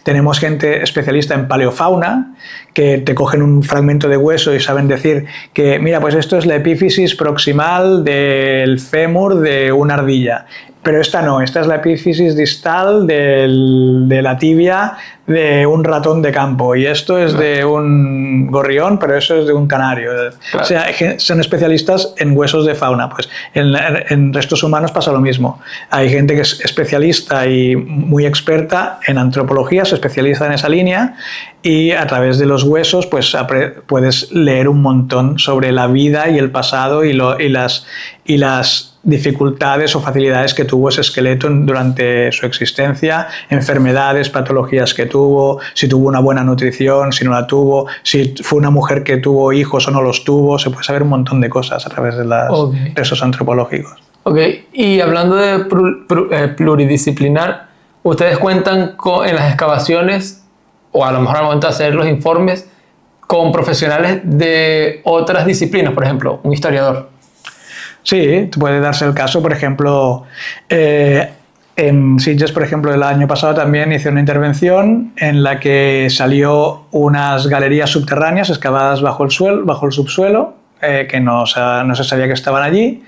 tenemos gente especialista en paleofauna que te cogen un fragmento de hueso y saben decir que mira, pues esto es la epífisis proximal del fémur de una ardilla, pero esta no, esta es la epífisis distal de la tibia de un ratón de campo, y esto es de un gorrión, pero eso es de un canario. Claro. O sea, son especialistas en huesos de fauna. Pues en restos humanos pasa lo mismo. Hay gente que es especialista y muy experta en antropología, se especializa en esa línea, y a través de los huesos pues puedes leer un montón sobre la vida y el pasado y las dificultades o facilidades que tuvo ese esqueleto durante su existencia, enfermedades, patologías que tuvo, si tuvo una buena nutrición, si no la tuvo, si fue una mujer que tuvo hijos o no los tuvo. Se puede saber un montón de cosas a través de los restos antropológicos. Ok, y hablando de pluridisciplinar, ¿ustedes cuentan en las excavaciones, o a lo mejor al momento de hacer los informes, con profesionales de otras disciplinas? Por ejemplo, un historiador. Sí, puede darse el caso. Por ejemplo, en Sitges, por ejemplo, el año pasado también hice una intervención en la que salió unas galerías subterráneas excavadas bajo el subsuelo, que no se sabía que estaban allí,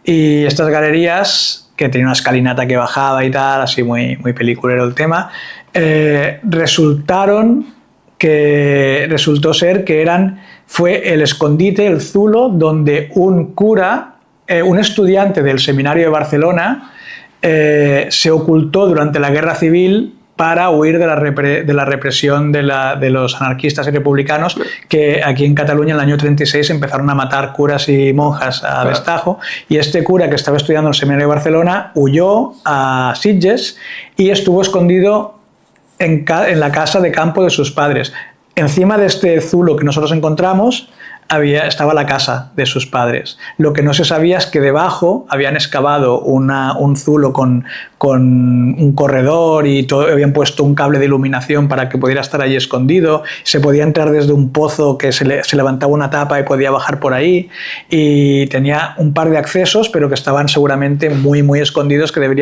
y estas galerías, que tenían una escalinata que bajaba y tal, así muy, muy peliculero el tema, resultó ser que fue el escondite, el zulo, donde un cura, un estudiante del seminario de Barcelona, se ocultó durante la guerra civil para huir de la represión de los anarquistas y republicanos, que aquí en Cataluña en el año 36 empezaron a matar curas y monjas a destajo, y este cura, que estaba estudiando en el seminario de Barcelona, huyó a Sitges y estuvo escondido en la casa de campo de sus padres. Encima de este zulo que nosotros encontramos estaba la casa de sus padres. Lo que no se sabía es que debajo habían excavado un zulo con un corredor y habían puesto un cable de iluminación para que pudiera estar allí escondido. Se podía entrar desde un pozo que se levantaba una tapa y podía bajar por ahí, y tenía un par de accesos, pero que estaban seguramente muy, muy escondidos, que a lo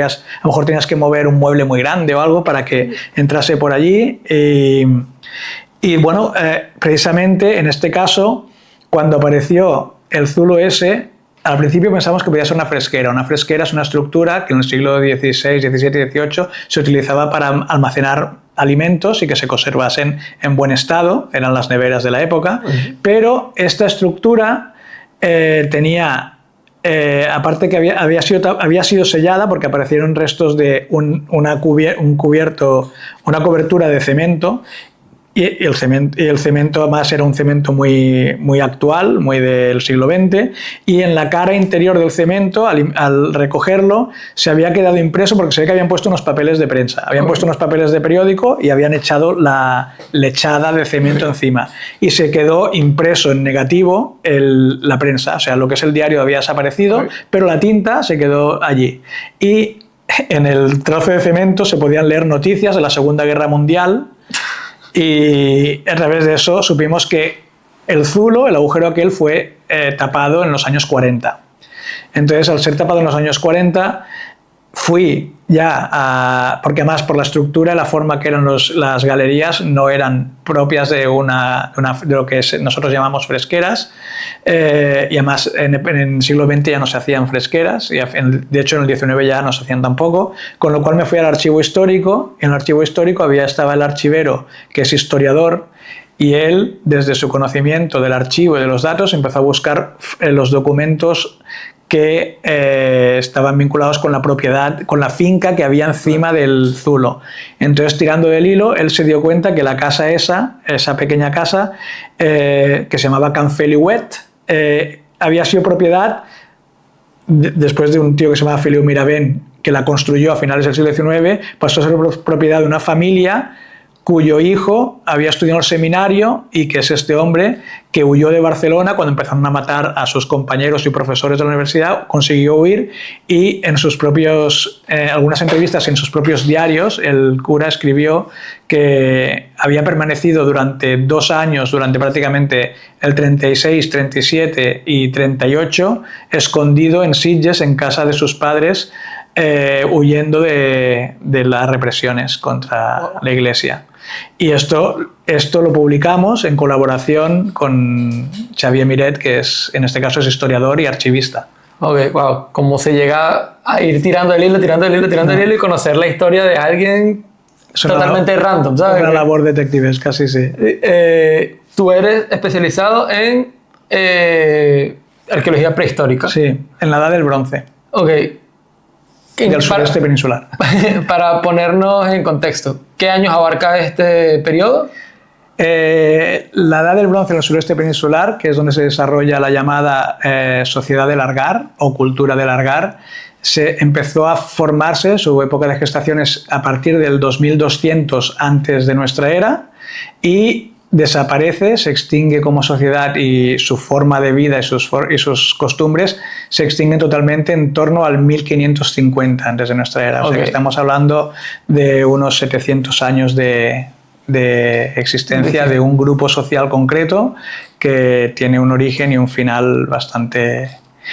mejor tenías que mover un mueble muy grande o algo para que entrase por allí. Y bueno, precisamente en este caso, cuando apareció el zulo ese, al principio pensamos que podía ser una fresquera. Una fresquera es una estructura que en el siglo XVI, XVII y XVIII se utilizaba para almacenar alimentos y que se conservasen en buen estado, eran las neveras de la época, pero esta estructura tenía, aparte que había sido sellada porque aparecieron restos de una cobertura de cemento. Y el cemento además era un cemento muy, muy actual, muy del siglo XX, y en la cara interior del cemento, al recogerlo, se había quedado impreso, porque se ve que habían puesto unos papeles de prensa, habían puesto unos papeles de periódico y habían echado la lechada de cemento encima, y se quedó impreso en negativo la prensa, o sea, lo que es el diario había desaparecido, pero la tinta se quedó allí. Y en el trozo de cemento se podían leer noticias de la Segunda Guerra Mundial. Y a través de eso supimos que el zulo, el agujero aquel, fue tapado en los años 40. Entonces, al ser tapado en los años 40, fui ya porque además por la estructura, la forma que eran las galerías no eran propias de lo que nosotros llamamos fresqueras, y además en el siglo XX ya no se hacían fresqueras, y de hecho en el XIX ya no se hacían tampoco, con lo cual me fui al archivo histórico. En el archivo histórico estaba el archivero, que es historiador, y él, desde su conocimiento del archivo y de los datos, empezó a buscar los documentos que estaban vinculados con la propiedad, con la finca que había encima del zulo. Entonces, tirando del hilo, él se dio cuenta que la casa esa pequeña casa, que se llamaba Can Feliuet, había sido propiedad después de un tío que se llamaba Feliu Mirabent, que la construyó a finales del siglo XIX, pasó a ser propiedad de una familia cuyo hijo había estudiado en el seminario y que es este hombre que huyó de Barcelona cuando empezaron a matar a sus compañeros y profesores de la universidad, consiguió huir y en sus propios, algunas entrevistas en sus propios diarios, el cura escribió que había permanecido durante 2 años, durante prácticamente el 36, 37 y 38, escondido en Sitges, en casa de sus padres, huyendo de las represiones contra la Iglesia. Y esto lo publicamos en colaboración con Xavier Miret, que en este caso es historiador y archivista. Ok, wow. ¿Cómo se llega a ir tirando el hilo y conocer la historia de alguien totalmente random, ¿sabes? Una labor detectivesca, sí, sí. Tú eres especializado en arqueología prehistórica. Sí, en la Edad del Bronce. Ok. Del sureste peninsular. Para ponernos en contexto, ¿qué años abarca este periodo? La Edad del Bronce en el sureste peninsular, que es donde se desarrolla la llamada sociedad del Argar o cultura del Argar, se empezó a formarse, su época de gestación es a partir del 2200 antes de nuestra era, y desaparece, se extingue como sociedad y su forma de vida y sus costumbres se extinguen totalmente en torno al 1550 antes de nuestra era. Okay. O sea que estamos hablando de unos 700 años de existencia de un grupo social concreto que tiene un origen y un final bastante...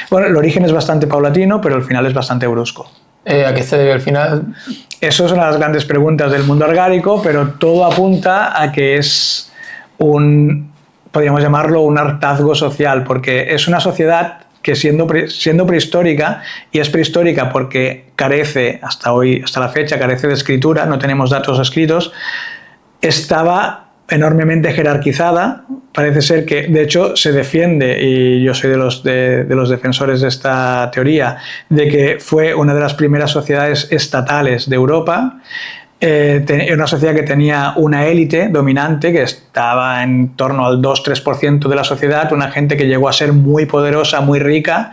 Bueno, el origen es bastante paulatino, pero el final es bastante brusco. ¿A qué se debe el final? Eso es una de las grandes preguntas del mundo argárico, pero todo apunta a que es podríamos llamarlo un hartazgo social, porque es una sociedad que siendo prehistórica, y es prehistórica porque carece, hasta la fecha, carece de escritura, no tenemos datos escritos, estaba enormemente jerarquizada. Parece ser que, de hecho, se defiende, y yo soy de los defensores de esta teoría, de que fue una de las primeras sociedades estatales de Europa. Era una sociedad que tenía una élite dominante que estaba en torno al 2-3% de la sociedad, una gente que llegó a ser muy poderosa, muy rica,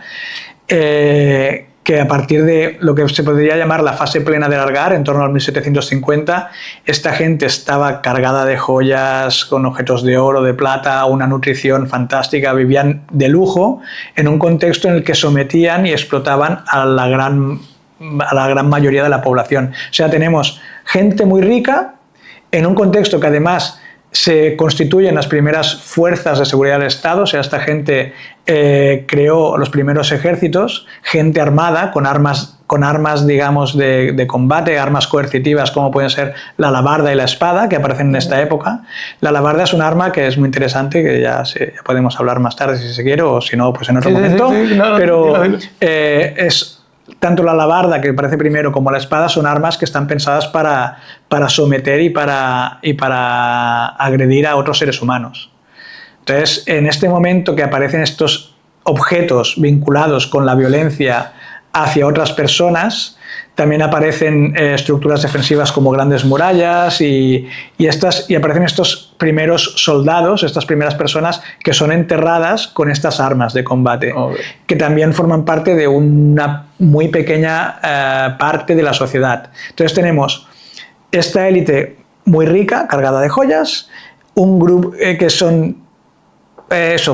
que a partir de lo que se podría llamar la fase plena del Argar, en torno al 1750, esta gente estaba cargada de joyas, con objetos de oro, de plata, una nutrición fantástica, vivían de lujo en un contexto en el que sometían y explotaban a la gran mayoría de la población. O sea, tenemos gente muy rica en un contexto que además se constituyen las primeras fuerzas de seguridad del Estado. O sea, esta gente creó los primeros ejércitos, gente armada con armas digamos de combate, armas coercitivas como pueden ser la alabarda y la espada, que aparecen en esta época. La alabarda es un arma que es muy interesante, que ya podemos hablar más tarde si se quiere, o si no, pues en otro momento. Sí, pero es tanto la alabarda, que parece primero, como la espada son armas que están pensadas para someter y para agredir a otros seres humanos. Entonces, en este momento que aparecen estos objetos vinculados con la violencia hacia otras personas, también aparecen estructuras defensivas como grandes murallas y aparecen estos primeros soldados, estas primeras personas que son enterradas con estas armas de combate, que también forman parte de una muy pequeña parte de la sociedad. Entonces tenemos esta élite muy rica, cargada de joyas, un grupo que son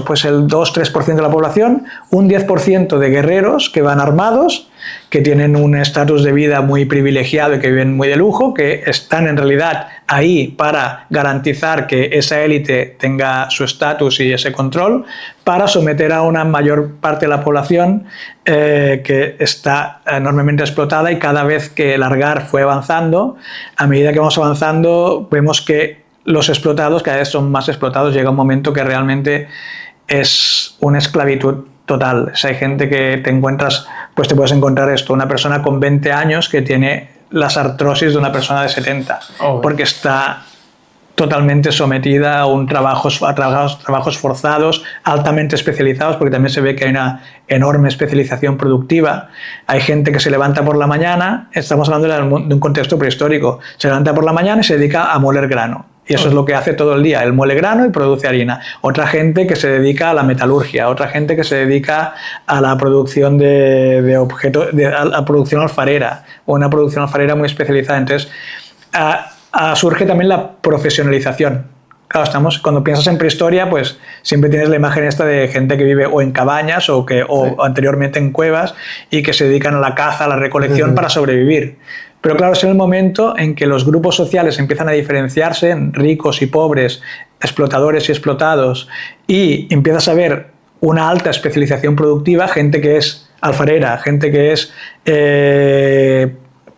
pues el 2-3% de la población, un 10% de guerreros que van armados, que tienen un estatus de vida muy privilegiado y que viven muy de lujo, que están en realidad ahí para garantizar que esa élite tenga su estatus y ese control, para someter a una mayor parte de la población que está enormemente explotada. Y cada vez que el Argar fue avanzando, a medida que vamos avanzando, vemos que los explotados cada vez son más explotados. Llega un momento que realmente es una esclavitud total. O sea, hay gente que te puedes encontrar esto, una persona con 20 años que tiene las artrosis de una persona de 70, porque está totalmente sometida a trabajos forzados, altamente especializados, porque también se ve que hay una enorme especialización productiva. Hay gente que se levanta por la mañana, estamos hablando de un contexto prehistórico, se levanta por la mañana y se dedica a moler grano. Y eso es lo que hace todo el día, él muele grano y produce harina. Otra gente que se dedica a la metalurgia, otra gente que se dedica a la producción de objetos, a la producción alfarera, o una producción alfarera muy especializada. Entonces, surge también la profesionalización. Claro, cuando piensas en prehistoria, pues siempre tienes la imagen esta de gente que vive o en cabañas o anteriormente en cuevas y que se dedican a la caza, a la recolección para sobrevivir. Pero claro, es en el momento en que los grupos sociales empiezan a diferenciarse en ricos y pobres, explotadores y explotados, y empiezas a ver una alta especialización productiva, gente que es alfarera, gente que es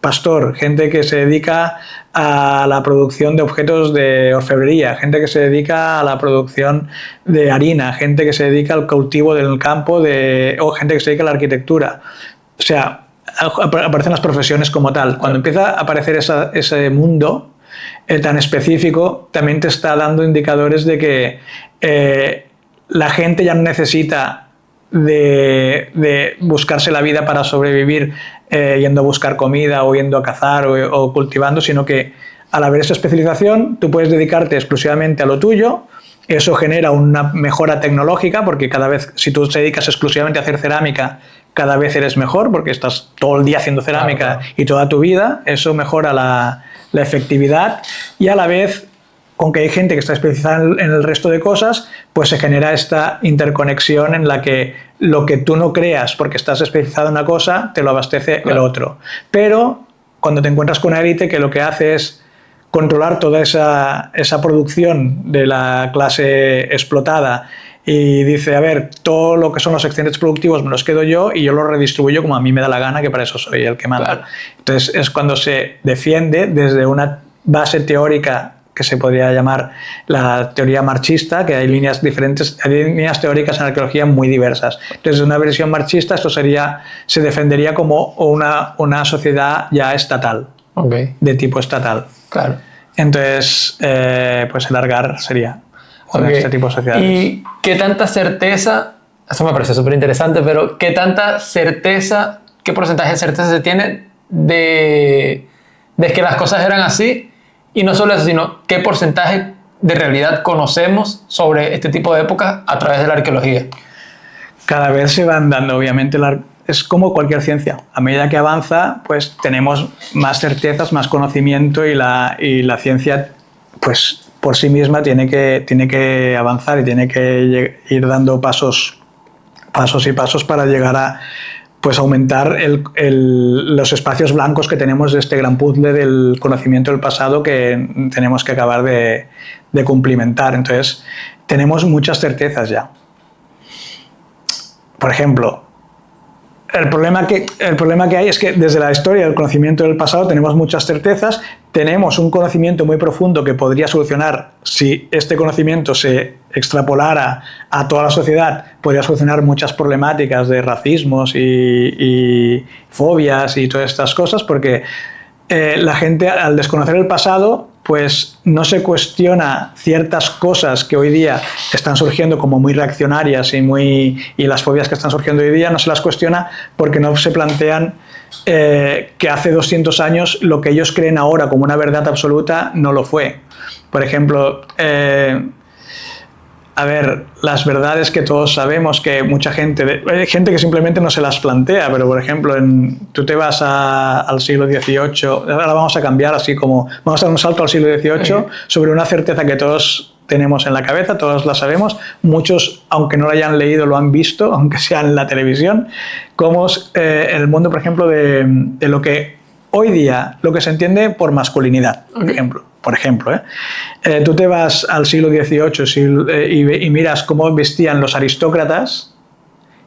pastor, gente que se dedica a la producción de objetos de orfebrería, gente que se dedica a la producción de harina, gente que se dedica al cultivo del campo, o gente que se dedica a la arquitectura. O sea, aparecen las profesiones como tal. Cuando empieza a aparecer ese mundo tan específico, también te está dando indicadores de que la gente ya no necesita de buscarse la vida para sobrevivir yendo a buscar comida o yendo a cazar o cultivando, sino que al haber esa especialización tú puedes dedicarte exclusivamente a lo tuyo. Eso genera una mejora tecnológica, porque cada vez, si tú te dedicas exclusivamente a hacer cerámica, cada vez eres mejor porque estás todo el día haciendo cerámica y toda tu vida. Eso mejora la efectividad, y a la vez, con que hay gente que está especializada en el resto de cosas, pues se genera esta interconexión en la que lo que tú no creas porque estás especializado en una cosa, te lo abastece el otro. Pero cuando te encuentras con una élite que lo que hace es controlar toda esa producción de la clase explotada, y dice, a ver, todo lo que son los excedentes productivos me los quedo yo y yo los redistribuyo como a mí me da la gana, que para eso soy el que manda. Claro. Entonces es cuando se defiende desde una base teórica que se podría llamar la teoría marxista, que hay líneas diferentes, hay líneas teóricas en arqueología muy diversas. Entonces, en una versión marxista, esto se defendería como una sociedad ya estatal, de tipo estatal. Claro. Entonces, pues el Argar sería este tipo de sociedades. ¿Y qué tanta certeza, eso me parece súper interesante, pero qué tanta certeza, qué porcentaje de certeza se tiene de que las cosas eran así? Y no solo eso, sino qué porcentaje de realidad conocemos sobre este tipo de épocas a través de la arqueología. Cada vez se van dando, obviamente, es como cualquier ciencia. A medida que avanza, pues tenemos más certezas, más conocimiento, y la ciencia, pues por sí misma tiene que avanzar y tiene que ir dando pasos y pasos para llegar a aumentar los espacios blancos que tenemos de este gran puzzle del conocimiento del pasado que tenemos que acabar de cumplimentar. Entonces, tenemos muchas certezas ya. Por ejemplo, el problema que hay es que desde la historia del conocimiento del pasado tenemos muchas certezas, tenemos un conocimiento muy profundo que podría solucionar, si este conocimiento se extrapolara a toda la sociedad, podría solucionar muchas problemáticas de racismos y fobias y todas estas cosas, porque la gente, al desconocer el pasado, pues no se cuestiona ciertas cosas que hoy día están surgiendo como muy reaccionarias y las fobias que están surgiendo hoy día no se las cuestiona porque no se plantean que hace 200 años lo que ellos creen ahora como una verdad absoluta no lo fue. Por ejemplo, a ver, las verdades que todos sabemos, que mucha gente, hay gente que simplemente no se las plantea, pero por ejemplo, tú te vas al siglo XVIII, ahora vamos a cambiar así como, vamos a dar un salto al siglo XVIII sobre una certeza que todos tenemos en la cabeza, todos la sabemos, muchos, aunque no la hayan leído, lo han visto, aunque sea en la televisión, como el mundo, por ejemplo, de lo que hoy día, lo que se entiende por masculinidad, por ejemplo, tú te vas al siglo XVIII y miras cómo vestían los aristócratas,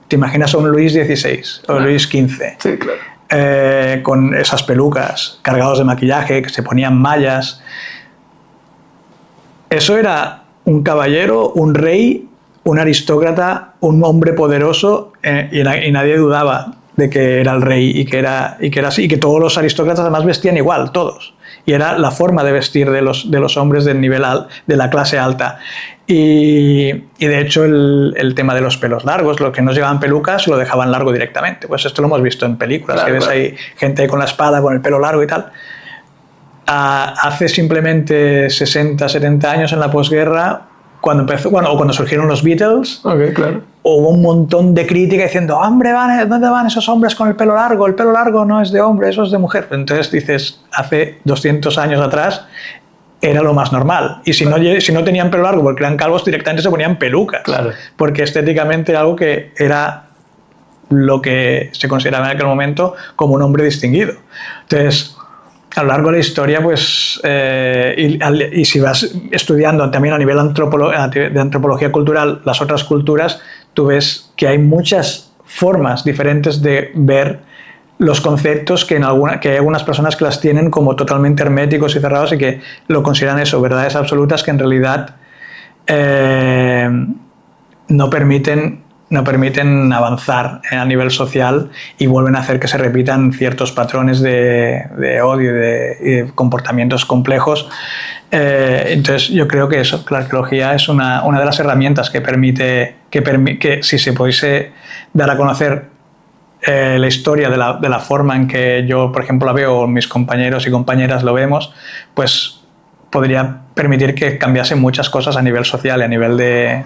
te imaginas a un Luis XVI o Luis XV, sí, claro. con esas pelucas, cargados de maquillaje, que se ponían mallas. Eso era un caballero, un rey, un aristócrata, un hombre poderoso, y nadie dudaba. de que era el rey y que era así, y que todos los aristócratas además vestían igual, todos. Y era la forma de vestir de los hombres del nivel de la clase alta. Y de hecho el tema de los pelos largos, los que no llevaban pelucas lo dejaban largo directamente. Pues esto lo hemos visto en películas, claro, que ves ahí gente ahí con la espada, con el pelo largo y tal. Hace simplemente 60, 70 años en la posguerra, cuando surgieron los Beatles, okay, claro, hubo un montón de crítica diciendo, hombre, ¿dónde van esos hombres con el pelo largo? El pelo largo no es de hombre, eso es de mujer. Entonces dices, hace 200 años atrás era lo más normal. Y si no tenían pelo largo porque eran calvos, directamente se ponían pelucas. Claro. Porque estéticamente era algo que era lo que se consideraba en aquel momento como un hombre distinguido. Entonces, a lo largo de la historia, pues, y si vas estudiando también a nivel de antropología cultural las otras culturas, tú ves que hay muchas formas diferentes de ver los conceptos que hay algunas personas que las tienen como totalmente herméticos y cerrados y que lo consideran eso, verdades absolutas que en realidad no permiten avanzar a nivel social y vuelven a hacer que se repitan ciertos patrones de odio y de comportamientos complejos. Entonces yo creo que eso, que la arqueología es una de las herramientas que permite que si se pudiese dar a conocer la historia de la forma en que yo, por ejemplo, la veo, o mis compañeros y compañeras lo vemos, pues podría permitir que cambiasen muchas cosas a nivel social y a nivel de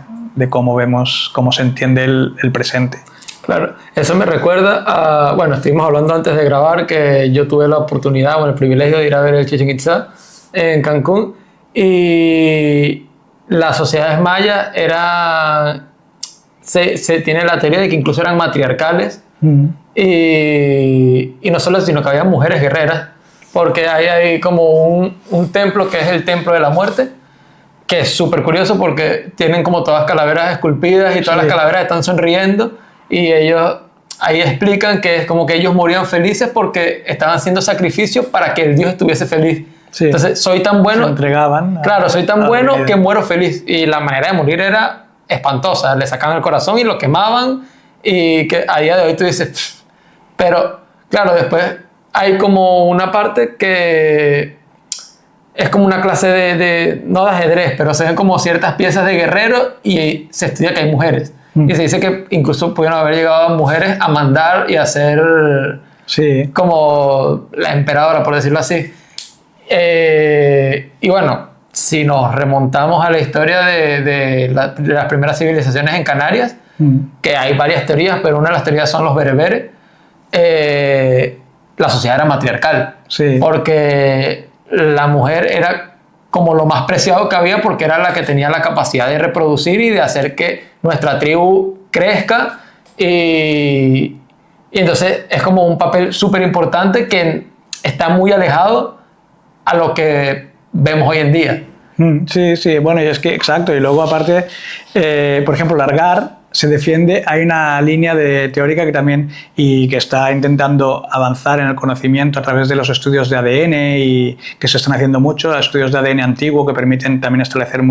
cómo se entiende el presente. Claro, eso me recuerda a, bueno, estuvimos hablando antes de grabar que yo tuve la oportunidad o el privilegio de ir a ver el Chichén Itzá en Cancún y las sociedades mayas se tiene la teoría de que incluso eran matriarcales y no solo sino que había mujeres guerreras, porque hay como un templo que es el templo de la muerte, que es súper curioso porque tienen como todas calaveras esculpidas y todas las calaveras están sonriendo y ellos ahí explican que es como que ellos morían felices porque estaban haciendo sacrificios para que el Dios estuviese feliz. Sí. Entonces, soy tan bueno... Se entregaban. Claro, soy tan bueno que muero feliz. Y la manera de morir era espantosa. Le sacaban el corazón y lo quemaban y que a día de hoy tú dices... Pff. Pero, claro, después hay como una parte que... es como una clase no de ajedrez, pero se ven como ciertas piezas de guerrero y se estudia que hay mujeres. Y se dice que incluso pudieron haber llegado mujeres a mandar y a ser como la emperadora, por decirlo así. Y bueno, si nos remontamos a la historia de las primeras civilizaciones en Canarias, que hay varias teorías, pero una de las teorías son los bereberes, la sociedad era matriarcal. Sí. Porque la mujer era como lo más preciado que había porque era la que tenía la capacidad de reproducir y de hacer que nuestra tribu crezca y entonces es como un papel súper importante que está muy alejado a lo que vemos hoy en día. Sí, bueno, y es que exacto, y luego aparte, por ejemplo, Largar se defiende, hay una línea teórica que también y que está intentando avanzar en el conocimiento a través de los estudios de ADN y que se están haciendo mucho, estudios de ADN antiguo que permiten también establecer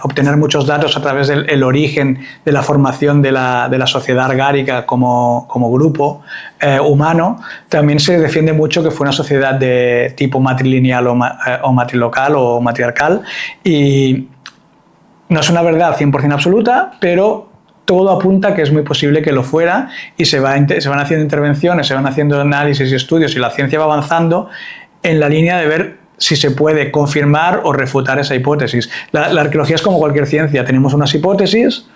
obtener muchos datos a través del origen de la formación de la sociedad argárica como grupo humano. También se defiende mucho que fue una sociedad de tipo matrilineal o matrilocal o matriarcal y no es una verdad 100% absoluta, pero todo apunta a que es muy posible que lo fuera y se van haciendo intervenciones, se van haciendo análisis y estudios y la ciencia va avanzando en la línea de ver si se puede confirmar o refutar esa hipótesis. La arqueología es como cualquier ciencia, tenemos unas hipótesis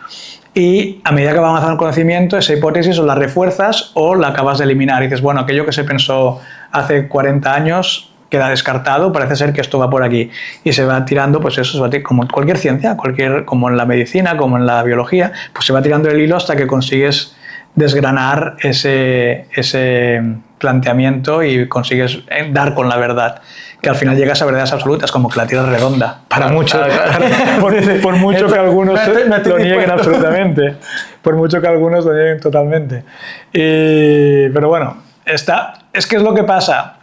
y a medida que va avanzando el conocimiento, esa hipótesis o la refuerzas o la acabas de eliminar y dices, bueno, aquello que se pensó hace 40 años queda descartado, parece ser que esto va por aquí y se va tirando, pues eso, como cualquier ciencia, como en la medicina, como en la biología, pues se va tirando el hilo hasta que consigues desgranar ese planteamiento y consigues dar con la verdad, que al final llegas a verdades absolutas, como que la Tierra es redonda, para muchos, por mucho que algunos lo nieguen absolutamente, por mucho que algunos lo nieguen totalmente. Pero bueno, es que es lo que pasa,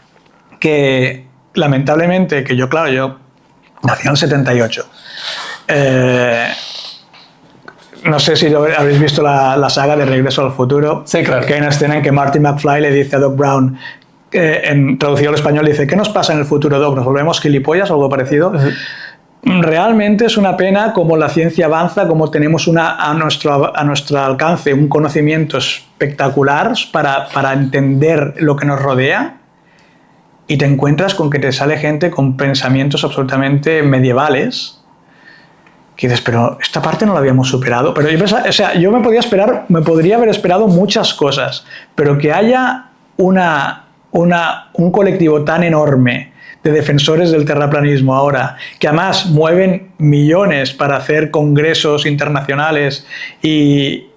que lamentablemente, que yo nací en el 78, no sé si habréis visto la saga de Regreso al Futuro. Sí, claro. Que hay una escena en que Marty McFly le dice a Doc Brown, traducido al español, dice: ¿qué nos pasa en el futuro, Doc? ¿Nos volvemos gilipollas o algo parecido? Realmente es una pena cómo la ciencia avanza, cómo tenemos a nuestro alcance un conocimiento espectacular para entender lo que nos rodea, y te encuentras con que te sale gente con pensamientos absolutamente medievales, que dices, pero esta parte no la habíamos superado. Pero yo pensaba, o sea, yo me podría haber esperado muchas cosas, pero que haya un colectivo tan enorme de defensores del terraplanismo ahora, que además mueven millones para hacer congresos internacionales, y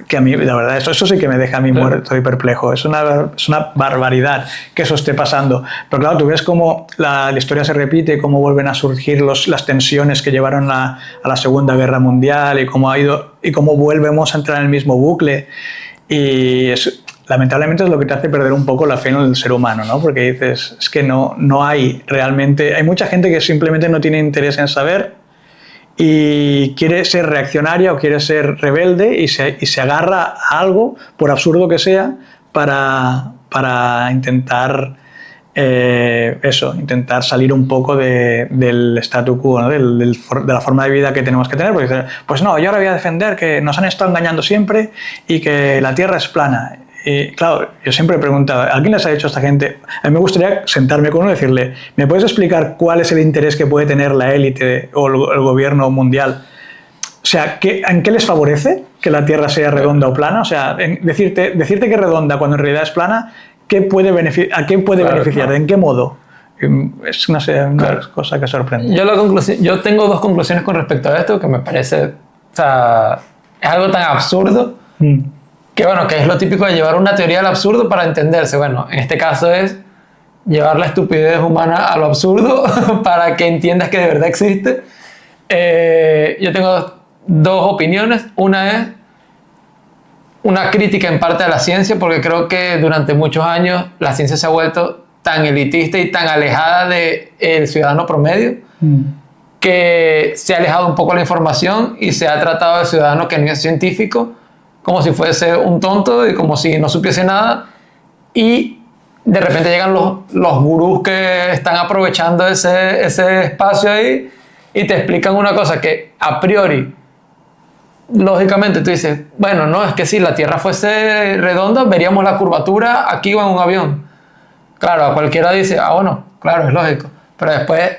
que a mí, la verdad, eso sí que me deja a mí muerto y perplejo. Es una barbaridad que eso esté pasando. Pero claro, tú ves cómo la historia se repite, cómo vuelven a surgir las tensiones que llevaron a la Segunda Guerra Mundial, y cómo volvemos a entrar en el mismo bucle. Y lamentablemente es lo que te hace perder un poco la fe en el ser humano, ¿no? Porque dices, es que no hay realmente... Hay mucha gente que simplemente no tiene interés en saber y quiere ser reaccionaria o quiere ser rebelde, y se agarra a algo, por absurdo que sea, para intentar intentar salir un poco del statu quo, ¿no? de la forma de vida que tenemos que tener. Porque dicen, pues no, yo ahora voy a defender que nos han estado engañando siempre y que la Tierra es plana. Y claro, yo siempre he preguntado, ¿a quién les ha dicho esta gente? A mí me gustaría sentarme con uno y decirle, ¿me puedes explicar cuál es el interés que puede tener la élite o el gobierno mundial? O sea, ¿en qué les favorece que la Tierra sea redonda o plana? O sea, decirte que es redonda cuando en realidad es plana, ¿a qué puede beneficiar? Claro. ¿En qué modo? Es, no sé, una cosa que sorprende. Yo tengo dos conclusiones con respecto a esto que me parece... O sea, es algo tan absurdo... Que bueno, que es lo típico de llevar una teoría al absurdo para entenderse. Bueno, en este caso es llevar la estupidez humana a lo absurdo para que entiendas que de verdad existe. Yo tengo dos opiniones. Una es una crítica en parte a la ciencia, porque creo que durante muchos años la ciencia se ha vuelto tan elitista y tan alejada del ciudadano promedio que se ha alejado un poco la información y se ha tratado al ciudadano que no es científico como si fuese un tonto y como si no supiese nada, y de repente llegan los gurús que están aprovechando ese espacio ahí y te explican una cosa que a priori, lógicamente tú dices, bueno, no, es que si la Tierra fuese redonda veríamos la curvatura aquí o en un avión. Claro, a cualquiera dice, bueno, claro, es lógico, pero después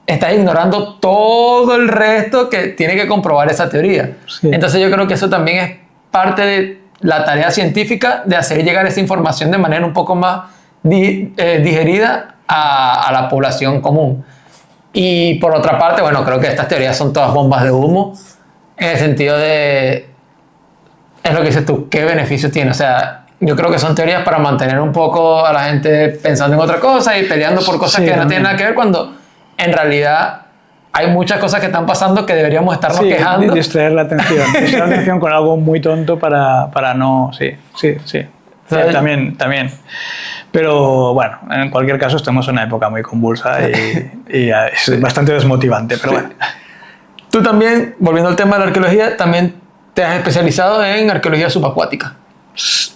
estás ignorando todo el resto que tiene que comprobar esa teoría. Sí. Entonces yo creo que eso también es parte de la tarea científica, de hacer llegar esa información de manera un poco más digerida a la población común. Y por otra parte, bueno, creo que estas teorías son todas bombas de humo, en el sentido de, es lo que dices tú, ¿qué beneficio tiene? O sea, yo creo que son teorías para mantener un poco a la gente pensando en otra cosa y peleando por cosas que no tienen nada que ver, cuando en realidad hay muchas cosas que están pasando que deberíamos estarnos quejando. Distraer la atención con algo muy tonto para no... Sí, también. Pero bueno, en cualquier caso estamos en una época muy convulsa y es bastante desmotivante, pero bueno. Tú también, volviendo al tema de la arqueología, también te has especializado en arqueología subacuática.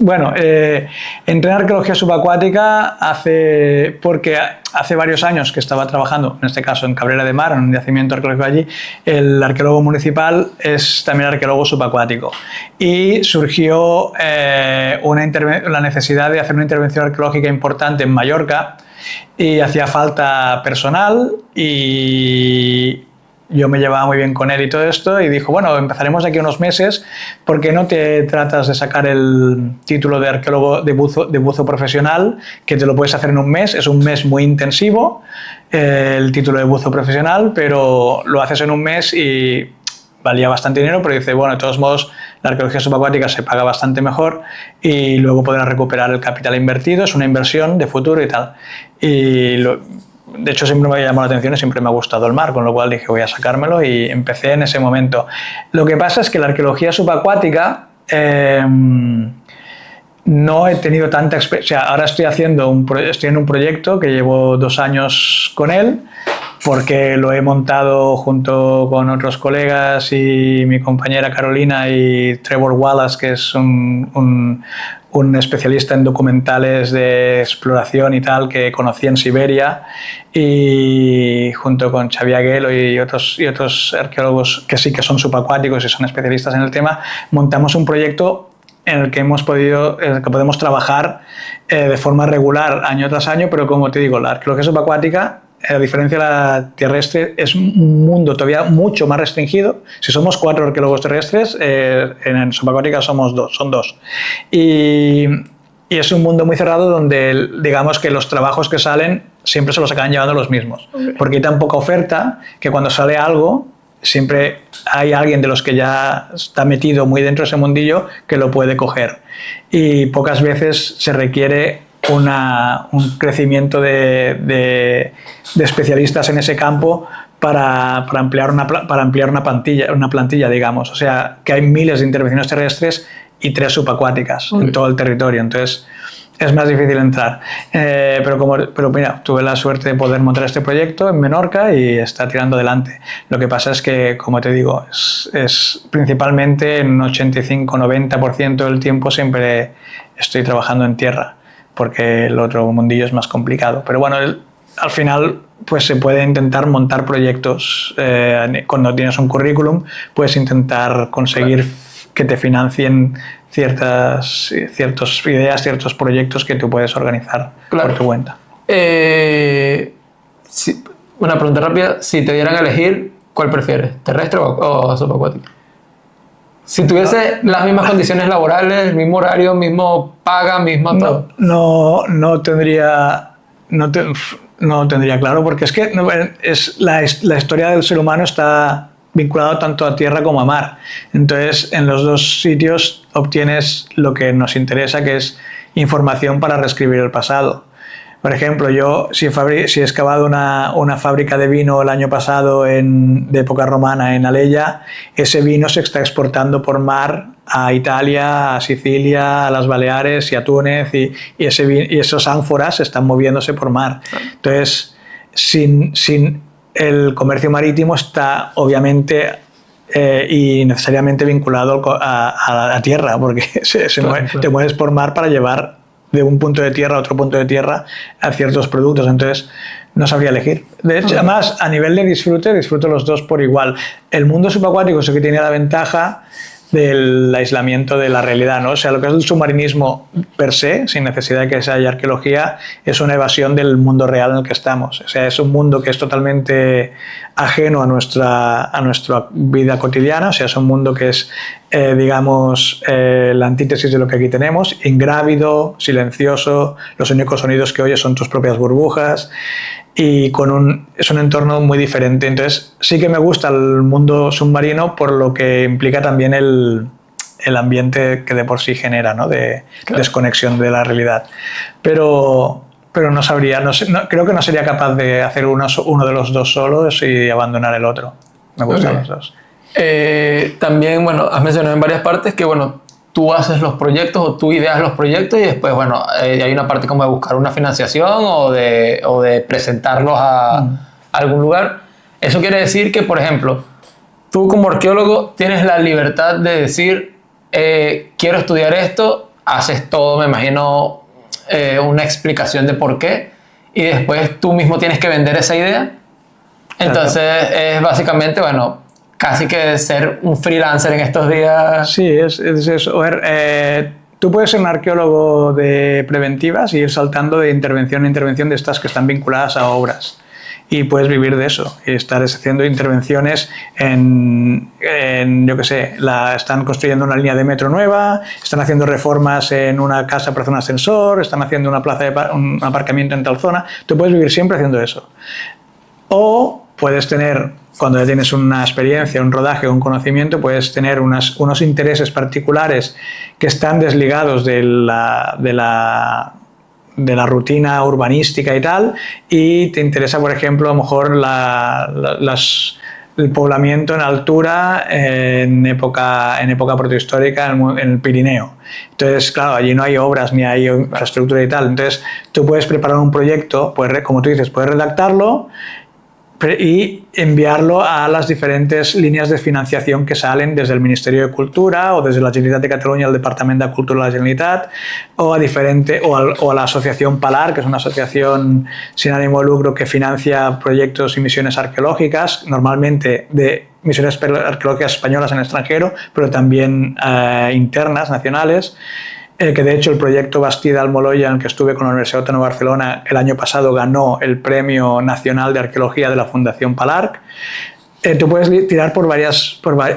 Bueno, entré en arqueología subacuática porque hace varios años que estaba trabajando, en este caso en Cabrera de Mar, en un yacimiento arqueológico allí. El arqueólogo municipal es también arqueólogo subacuático, y surgió la necesidad de hacer una intervención arqueológica importante en Mallorca, y hacía falta personal, y yo me llevaba muy bien con él y todo esto, y dijo, bueno, empezaremos aquí unos meses, ¿por qué no te tratas de sacar el título de arqueólogo de buzo profesional, que te lo puedes hacer en un mes? Es un mes muy intensivo, el título de buzo profesional, pero lo haces en un mes y valía bastante dinero, pero dice, bueno, de todos modos, la arqueología subacuática se paga bastante mejor y luego podrás recuperar el capital invertido, es una inversión de futuro y tal. De hecho, siempre me ha llamado la atención y siempre me ha gustado el mar, con lo cual dije, voy a sacármelo, y empecé en ese momento. Lo que pasa es que la arqueología subacuática no he tenido tanta experiencia. O sea, ahora estoy en un proyecto que llevo 2 años con él, porque lo he montado junto con otros colegas y mi compañera Carolina y Trevor Wallace, que es un especialista en documentales de exploración y tal, que conocí en Siberia, y junto con Xavier Aguelo y otros arqueólogos que sí que son subacuáticos y son especialistas en el tema, montamos un proyecto en el que podemos trabajar de forma regular año tras año, pero como te digo, la arqueología subacuática, a diferencia de la terrestre, es un mundo todavía mucho más restringido. Si somos 4 arqueólogos terrestres, en subacuática son dos. Y es un mundo muy cerrado donde, digamos que los trabajos que salen siempre se los acaban llevando los mismos. Porque hay tan poca oferta que cuando sale algo, siempre hay alguien de los que ya está metido muy dentro de ese mundillo que lo puede coger. Y pocas veces se requiere un crecimiento de especialistas en ese campo para ampliar una plantilla, digamos. O sea, que hay miles de intervenciones terrestres y 3 subacuáticas en todo el territorio. Entonces, es más difícil entrar. Pero mira, tuve la suerte de poder montar este proyecto en Menorca y está tirando adelante. Lo que pasa es que, como te digo, es principalmente en un 85-90% del tiempo siempre estoy trabajando en tierra, porque el otro mundillo es más complicado. Pero bueno, al final pues se puede intentar montar proyectos. Cuando tienes un currículum, puedes intentar conseguir que te financien ciertas ideas, ciertos proyectos que tú puedes organizar por tu cuenta. Una pregunta rápida. Si te dieran a elegir, ¿cuál prefieres? ¿Terrestre o subacuático? Si tuviese las mismas condiciones laborales, el mismo horario, mismo paga, mismo todo. No tendría claro, porque es que la historia del ser humano está vinculado tanto a tierra como a mar. Entonces, en los dos sitios obtienes lo que nos interesa, que es información para reescribir el pasado. Por ejemplo, yo si he excavado una fábrica de vino el año pasado de época romana en Alella, ese vino se está exportando por mar a Italia, a Sicilia, a las Baleares y a Túnez, y esos ánforas están moviéndose por mar. Entonces, sin el comercio marítimo está obviamente y necesariamente vinculado a la tierra, porque te mueves por mar para llevar de un punto de tierra a otro punto de tierra a ciertos productos. Entonces no sabría elegir. De hecho, además, a nivel de disfruto los dos por igual. El mundo subacuático es el que tiene la ventaja del aislamiento de la realidad, ¿no? O sea, lo que es el submarinismo per se, sin necesidad de que se haya arqueología, es una evasión del mundo real en el que estamos. O sea, es un mundo que es totalmente ajeno a nuestra vida cotidiana. O sea, es un mundo que es, digamos, la antítesis de lo que aquí tenemos: ingrávido, silencioso, los únicos sonidos que oyes son tus propias burbujas, y es un entorno muy diferente. Entonces sí que me gusta el mundo submarino por lo que implica también el ambiente que de por sí genera, ¿no? De desconexión de la realidad. Pero no sabría, creo que no sería capaz de hacer uno de los dos solos y abandonar el otro. Me gustan los dos. También, bueno, has mencionado en varias partes que, bueno, tú haces los proyectos o tú ideas los proyectos y después, bueno, hay una parte como de buscar una financiación o de presentarlos a algún lugar. Eso quiere decir que, por ejemplo, tú como arqueólogo tienes la libertad de decir, quiero estudiar esto, haces todo, me imagino, una explicación de por qué, y después tú mismo tienes que vender esa idea. Entonces, es básicamente, bueno, casi que ser un freelancer en estos días. Sí, es eso. A ver, tú puedes ser un arqueólogo de preventivas y ir saltando de intervención en intervención de estas que están vinculadas a obras. Y puedes vivir de eso y estar haciendo intervenciones en yo qué sé, están construyendo una línea de metro nueva, están haciendo reformas en una casa para hacer un ascensor, están haciendo un aparcamiento en tal zona. Tú puedes vivir siempre haciendo eso. O puedes tener, cuando ya tienes una experiencia, un rodaje, un conocimiento, puedes tener unos intereses particulares que están desligados de la rutina urbanística y tal, y te interesa, por ejemplo, a lo mejor el poblamiento en altura en época protohistórica en el Pirineo. Entonces, claro, allí no hay obras ni hay infraestructura y tal. Entonces, tú puedes preparar un proyecto, como tú dices, puedes redactarlo, y enviarlo a las diferentes líneas de financiación que salen desde el Ministerio de Cultura o desde la Generalitat de Catalunya, el Departamento de Cultura de la Generalitat, o a la Asociación Palar, que es una asociación sin ánimo de lucro que financia proyectos y misiones arqueológicas, normalmente de misiones arqueológicas españolas en el extranjero, pero también internas, nacionales. Que de hecho el proyecto Bastida Almoloya, en el que estuve con la Universidad Autónoma de Barcelona el año pasado, ganó el Premio Nacional de Arqueología de la Fundación Palarc. Tú puedes tirar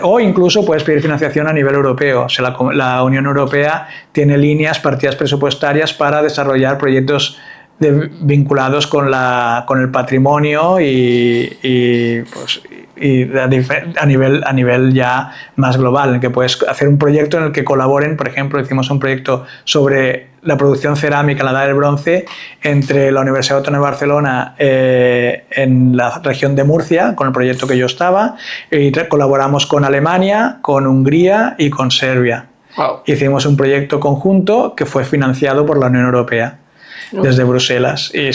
o incluso puedes pedir financiación a nivel europeo. O sea, la Unión Europea tiene partidas presupuestarias para desarrollar proyectos vinculados con el patrimonio y a nivel ya más global, en el que puedes hacer un proyecto en el que colaboren. Por ejemplo, hicimos un proyecto sobre la producción cerámica en la Edad del Bronce entre la Universidad Autónoma de Barcelona en la región de Murcia, con el proyecto que yo estaba, y colaboramos con Alemania, con Hungría y con Serbia. Wow. Hicimos un proyecto conjunto que fue financiado por la Unión Europea desde Bruselas, y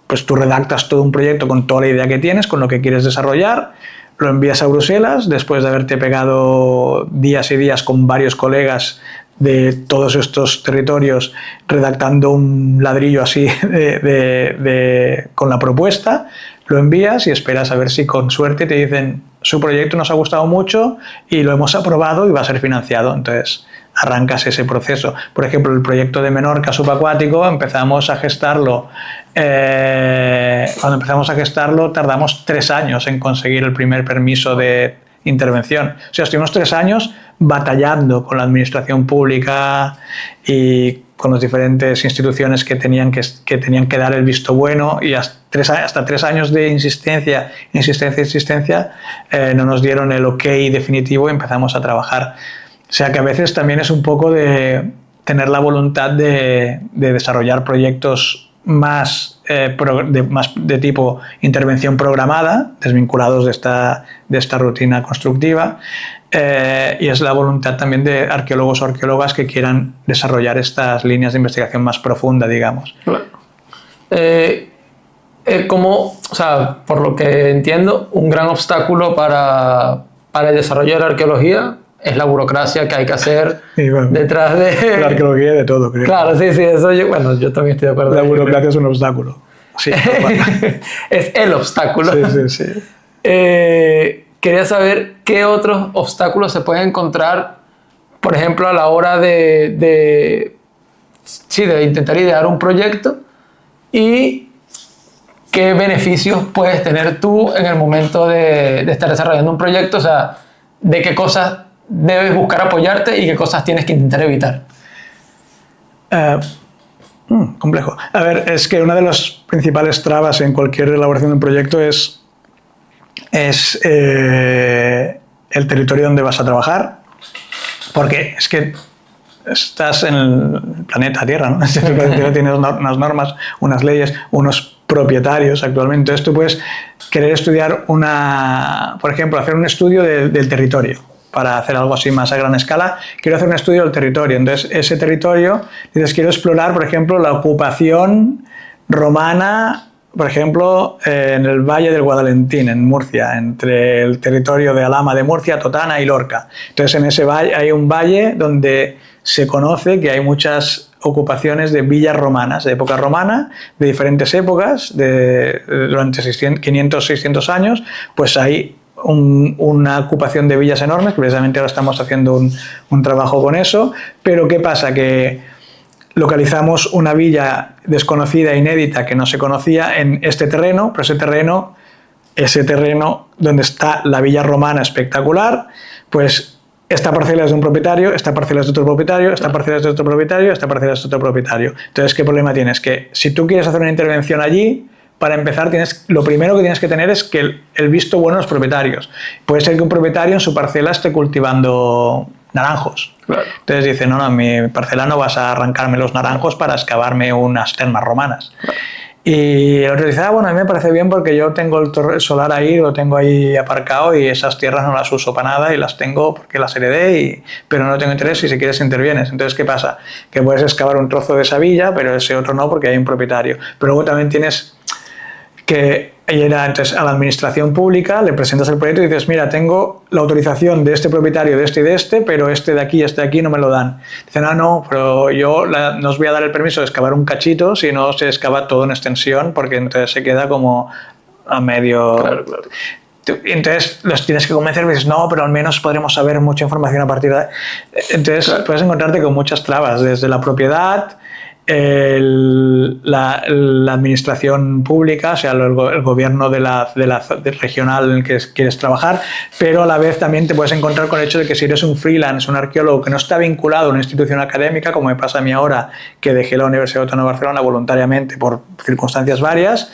pues tú redactas todo un proyecto con toda la idea que tienes, con lo que quieres desarrollar, lo envías a Bruselas después de haberte pegado días y días con varios colegas de todos estos territorios redactando un ladrillo así con la propuesta. Lo envías y esperas a ver si con suerte te dicen: su proyecto nos ha gustado mucho y lo hemos aprobado y va a ser financiado. Entonces arrancas ese proceso. Por ejemplo, el proyecto de Menorca subacuático empezamos a gestarlo. Cuando empezamos a gestarlo tardamos 3 años en conseguir el primer permiso de intervención. O sea, estuvimos 3 años batallando con la administración pública y con las diferentes instituciones que tenían que dar el visto bueno, y hasta 3 años de insistencia, no nos dieron el ok definitivo y empezamos a trabajar. O sea que a veces también es un poco de tener la voluntad de desarrollar proyectos más de tipo intervención programada, desvinculados de esta rutina constructiva, y es la voluntad también de arqueólogos o arqueólogas que quieran desarrollar estas líneas de investigación más profunda, digamos. Claro. O sea, por lo que entiendo, un gran obstáculo para el desarrollo de la arqueología es la burocracia que hay que hacer detrás de... La arqueología de todo, creo. Claro, sí, eso yo también estoy de acuerdo. La burocracia es un obstáculo. Sí, es el obstáculo. Sí. Quería saber qué otros obstáculos se pueden encontrar, por ejemplo, a la hora de intentar idear un proyecto, y qué beneficios puedes tener tú en el momento de estar desarrollando un proyecto. O sea, de qué cosas debes buscar apoyarte y qué cosas tienes que intentar evitar. Complejo. A ver, es que una de las principales trabas en cualquier elaboración de un proyecto es el territorio donde vas a trabajar, porque es que estás en el planeta Tierra, ¿no? Tienes unas normas, unas leyes, unos propietarios actualmente. Entonces tú puedes querer estudiar por ejemplo, hacer un estudio del territorio. Para hacer algo así más a gran escala, quiero hacer un estudio del territorio. Entonces, ese territorio, dices, quiero explorar, por ejemplo, la ocupación romana, por ejemplo, en el Valle del Guadalentín, en Murcia, entre el territorio de Alhama de Murcia, Totana y Lorca. Entonces, en ese valle hay un valle donde se conoce que hay muchas ocupaciones de villas romanas, de época romana, de diferentes épocas, durante 500, 600 años, pues hay una ocupación de villas enormes, que precisamente ahora estamos haciendo un trabajo con eso. Pero ¿qué pasa? Que localizamos una villa desconocida, inédita, que no se conocía en este terreno, pero ese terreno donde está la villa romana espectacular, pues esta parcela es de un propietario, esta parcela es de otro propietario, esta parcela es de otro propietario, esta parcela es de otro propietario. Entonces, ¿qué problema tienes? Que si tú quieres hacer una intervención allí, para empezar, lo primero que tienes que tener es que el visto bueno de los propietarios. Puede ser que un propietario en su parcela esté cultivando naranjos. Claro. Entonces dice, no, en mi parcela no vas a arrancarme los naranjos para excavarme unas termas romanas. Claro. Y el otro dice, bueno, a mí me parece bien porque yo tengo el solar ahí, lo tengo ahí aparcado y esas tierras no las uso para nada y las tengo porque las heredé, pero no tengo interés, y si quieres intervienes. Entonces, ¿qué pasa? Que puedes excavar un trozo de esa villa, pero ese otro no porque hay un propietario. Pero luego también tienes que Y era, entonces, a la administración pública le presentas el proyecto y dices, mira, tengo la autorización de este propietario, de este, pero este de aquí no me lo dan. Dicen, no, pero yo no os voy a dar el permiso de excavar un cachito si no se excava todo en extensión, porque entonces se queda como a medio... Claro. Entonces los tienes que convencer y dices, no, pero al menos podremos saber mucha información a partir de... Entonces puedes encontrarte con muchas trabas, desde la propiedad, la administración pública, o sea, el gobierno del regional en el que quieres trabajar, pero a la vez también te puedes encontrar con el hecho de que si eres un freelance, un arqueólogo que no está vinculado a una institución académica, como me pasa a mí ahora, que dejé la Universidad Autónoma de Barcelona voluntariamente por circunstancias varias,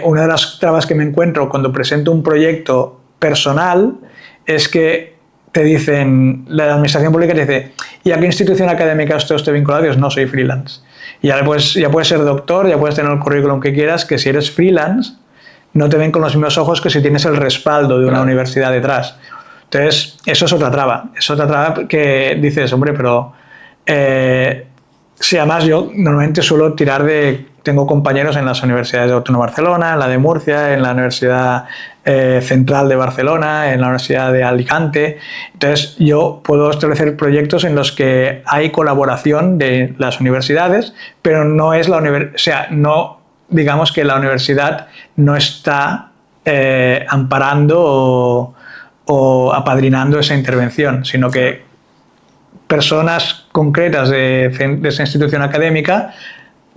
una de las trabas que me encuentro cuando presento un proyecto personal es que te dicen, la administración pública te dice, ¿y a qué institución académica usted esté vinculado? Y dices, no, soy freelance. Y ya puedes ser doctor, ya puedes tener el currículum que quieras, que si eres freelance no te ven con los mismos ojos que si tienes el respaldo de una universidad detrás. Entonces, eso es otra traba. Es otra traba que dices, hombre, pero... si además yo normalmente suelo tirar de... Tengo compañeros en las universidades de Autónoma de Barcelona, en la de Murcia, en la Universidad Central de Barcelona, en la Universidad de Alicante. Entonces yo puedo establecer proyectos en los que hay colaboración de las universidades, pero no es la universidad, o sea, no digamos que la universidad no está amparando o apadrinando esa intervención, sino que personas concretas de esa institución académica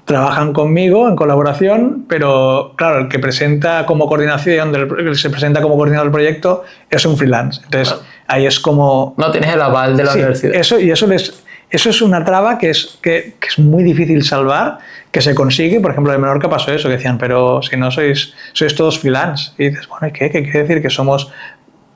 trabajan conmigo en colaboración, pero claro, el que presenta como coordinación, el que se presenta como coordinador del proyecto es un freelance. Entonces, ahí es como... No tienes el aval de la universidad. Eso es una traba que es muy difícil salvar, que se consigue. Por ejemplo, en Menorca pasó eso, que decían, pero si no sois todos freelance. Y dices, bueno, ¿qué quiere decir? Que somos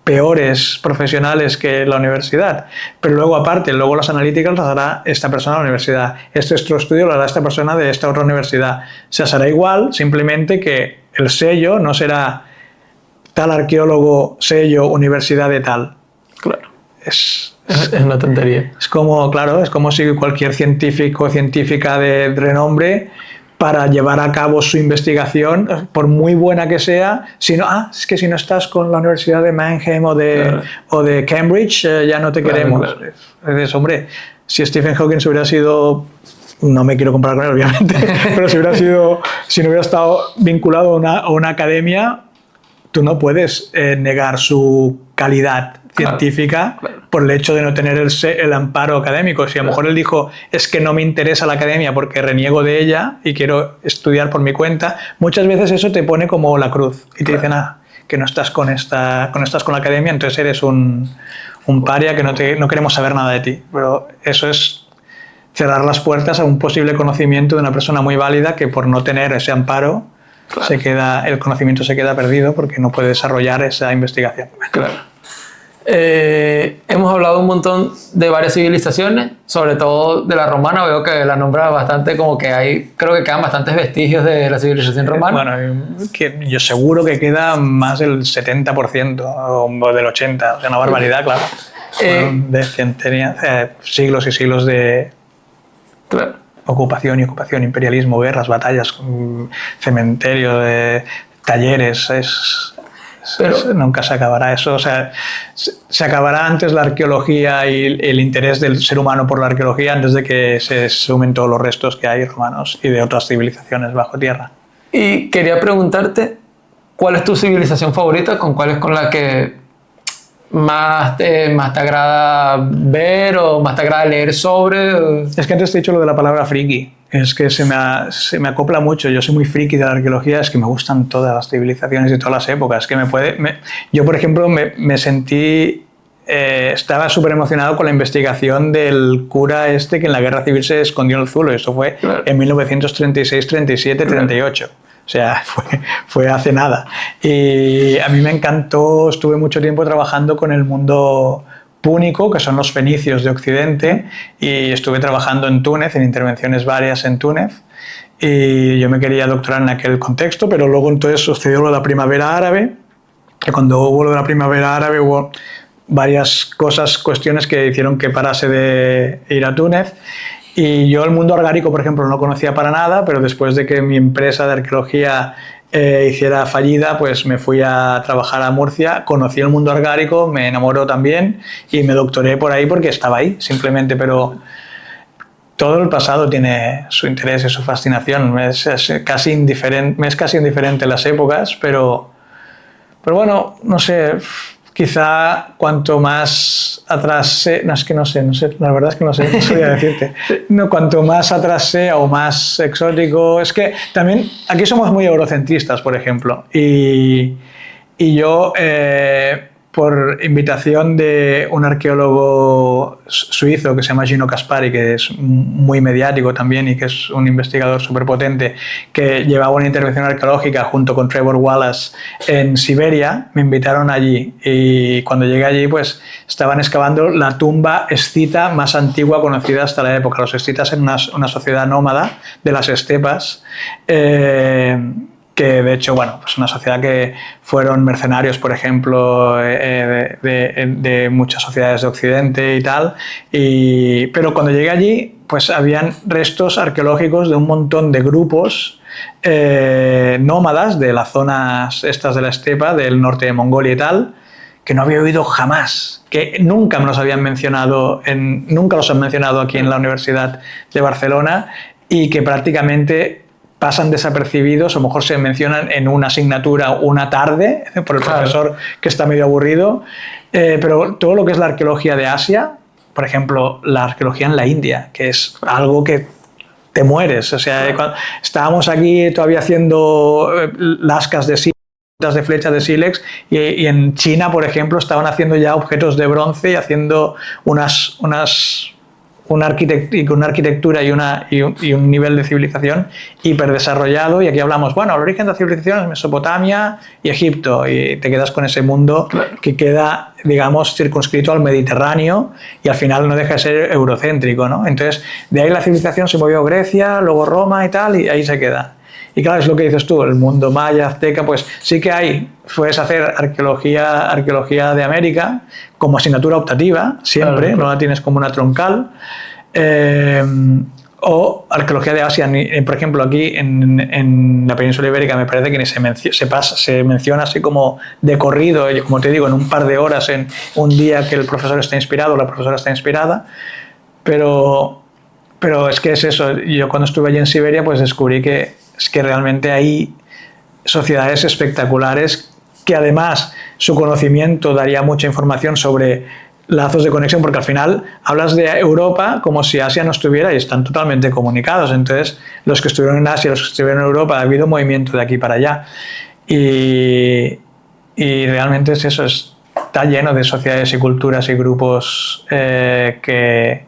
peores profesionales que la universidad, pero luego aparte, las analíticas las hará esta persona de la universidad, este otro estudio lo hará esta persona de esta otra universidad, se hará igual, simplemente que el sello no será tal arqueólogo, sello, universidad de tal. Claro. Es una tontería. Es como si cualquier científico o científica de renombre, para llevar a cabo su investigación, por muy buena que sea, es que si no estás con la Universidad de Mannheim o de Cambridge, ya no te queremos. Claro. Dices, hombre, si Stephen Hawking hubiera sido, no me quiero comparar con él, obviamente, pero si no hubiera estado vinculado a una academia, tú no puedes negar su calidad científica por el hecho de no tener el amparo académico. Si a lo mejor él dijo, es que no me interesa la academia porque reniego de ella y quiero estudiar por mi cuenta, muchas veces eso te pone como la cruz y te dicen, que no estás con la academia, entonces eres un paria que no queremos saber nada de ti. Pero eso es cerrar las puertas a un posible conocimiento de una persona muy válida que por no tener ese amparo el conocimiento se queda perdido porque no puede desarrollar esa investigación. Claro. Hemos hablado un montón de varias civilizaciones, sobre todo de la romana. Veo que la nombras bastante, como que creo que quedan bastantes vestigios de la civilización romana. Bueno, yo seguro que queda más del 70% o del 80%, o sea, una barbaridad, claro. De centenias, siglos y siglos de ocupación, imperialismo, guerras, batallas, cementerios, talleres, pero nunca se acabará eso. O sea, se acabará antes la arqueología y el interés del ser humano por la arqueología antes de que se sumen todos los restos que hay romanos y de otras civilizaciones bajo tierra. Y quería preguntarte, ¿cuál es tu civilización favorita? ¿Cuál es con la que más te agrada ver o más te agrada leer sobre? Es que antes te he dicho lo de la palabra friki. Es que se me acopla mucho. Yo soy muy friki de la arqueología, es que me gustan todas las civilizaciones y todas las épocas. Que yo, por ejemplo, me sentí... estaba súper emocionado con la investigación del cura que en la guerra civil se escondió en el Zulo. Eso fue en 1936, 37, 38. O sea, fue hace nada. Y a mí me encantó, estuve mucho tiempo trabajando con el mundo púnico, que son los fenicios de Occidente, y estuve trabajando en Túnez, en intervenciones varias en Túnez, y yo me quería doctorar en aquel contexto, pero luego entonces sucedió lo de la primavera árabe, que cuando hubo lo de la primavera árabe hubo varias cuestiones que hicieron que parase de ir a Túnez. Y yo el mundo argárico, por ejemplo, no conocía para nada, pero después de que mi empresa de arqueología hiciera fallida, pues me fui a trabajar a Murcia, conocí el mundo argárico, me enamoró también y me doctoré por ahí porque estaba ahí, simplemente, pero todo el pasado tiene su interés y su fascinación. Me es casi indiferente las épocas, pero bueno, no sé, quizá cuanto más atrás sea, no, es que no sé, la verdad es que no sé, no sabría decirte. No, cuanto más atrás sea o más exótico, es que también aquí somos muy eurocentristas, por ejemplo, y yo, por invitación de un arqueólogo suizo que se llama Gino Caspari, que es muy mediático también y que es un investigador súper potente, que llevaba una intervención arqueológica junto con Trevor Wallace en Siberia, me invitaron allí. Y cuando llegué allí, pues estaban excavando la tumba escita más antigua conocida hasta la época. Los escitas eran una sociedad nómada de las estepas, que de hecho, bueno, pues una sociedad que fueron mercenarios, por ejemplo, de muchas sociedades de Occidente y tal, pero cuando llegué allí, pues habían restos arqueológicos de un montón de grupos nómadas de las zonas estas de la estepa, del norte de Mongolia y tal, que no había oído jamás, que nunca me los habían mencionado, nunca los han mencionado aquí en la Universidad de Barcelona, y que prácticamente pasan desapercibidos, o a lo mejor se mencionan en una asignatura una tarde por el profesor que está medio aburrido, pero todo lo que es la arqueología de Asia, por ejemplo, la arqueología en la India, que es algo que te mueres. O sea, cuando estábamos aquí todavía haciendo lascas de flechas de sílex, y en China, por ejemplo, estaban haciendo ya objetos de bronce y haciendo una arquitectura y un nivel de civilización hiperdesarrollado. Y aquí hablamos, bueno, el origen de la civilización es Mesopotamia y Egipto, y te quedas con ese mundo que queda, digamos, circunscrito al Mediterráneo, y al final no deja de ser eurocéntrico, ¿no? Entonces, de ahí la civilización se movió a Grecia, luego Roma y tal, y ahí se queda. Y claro, es lo que dices tú, el mundo maya, azteca, pues sí que hay, puedes hacer arqueología de América como asignatura optativa, siempre, claro. No la tienes como una troncal, o arqueología de Asia. Por ejemplo, aquí en la península ibérica me parece que ni se menciona así como de corrido, como te digo, en un par de horas, en un día que el profesor está inspirado o la profesora está inspirada, pero es que es eso. Yo cuando estuve allí en Siberia, pues descubrí que es que realmente hay sociedades espectaculares, que además su conocimiento daría mucha información sobre lazos de conexión, porque al final hablas de Europa como si Asia no estuviera, y están totalmente comunicados. Entonces, los que estuvieron en Asia, los que estuvieron en Europa, ha habido movimiento de aquí para allá. Y realmente es eso, está lleno de sociedades y culturas y grupos que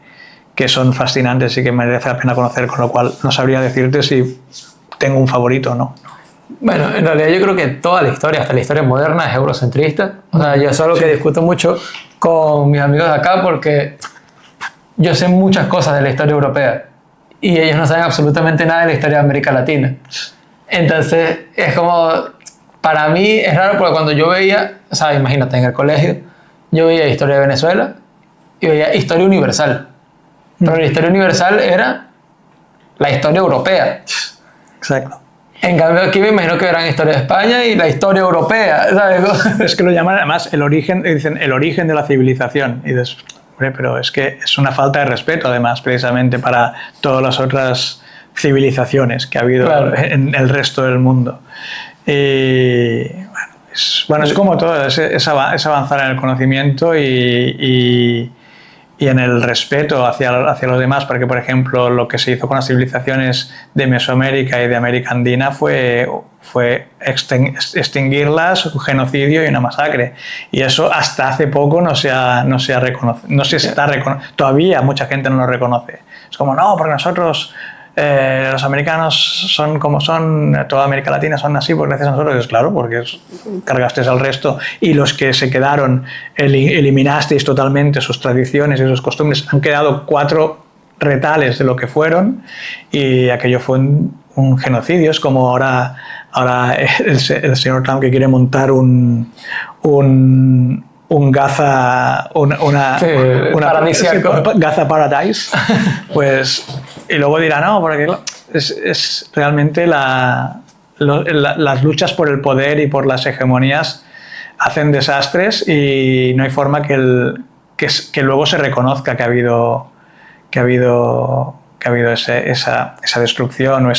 son fascinantes y que merece la pena conocer, con lo cual no sabría decirte si tengo un favorito o no. Bueno, en realidad yo creo que toda la historia, hasta la historia moderna, es eurocentrista. O sea, yo es algo que discuto mucho con mis amigos de acá, porque yo sé muchas cosas de la historia europea y ellos no saben absolutamente nada de la historia de América Latina. Entonces, es como, para mí es raro, porque cuando yo veía, o sea, imagínate, en el colegio, yo veía historia de Venezuela y veía historia universal. Pero la historia universal era la historia europea. Exacto. En cambio, aquí me imagino que verán historia de España y la historia europea, ¿sabes? Es que lo llaman además el origen, dicen el origen de la civilización. Y dices, hombre, pero es que es una falta de respeto, además, precisamente para todas las otras civilizaciones que ha habido, claro, en el resto del mundo. Y bueno, es como todo, es avanzar en el conocimiento y en el respeto hacia los demás, porque, por ejemplo, lo que se hizo con las civilizaciones de Mesoamérica y de América Andina fue extinguirlas, un genocidio y una masacre. Y eso hasta hace poco no se está reconociendo. Todavía mucha gente no lo reconoce. Es como, no, porque nosotros, los americanos son como son, toda América Latina son así, pues gracias a nosotros. Es claro, porque cargasteis al resto, y los que se quedaron eliminasteis totalmente sus tradiciones y sus costumbres. Han quedado 4 retales de lo que fueron, y aquello fue un genocidio. Es como ahora el señor Trump, que quiere montar un Gaza, Gaza Paradise, pues, y luego dirá, no, porque es realmente la las luchas por el poder y por las hegemonías hacen desastres y no hay forma que luego se reconozca que ha habido esa destrucción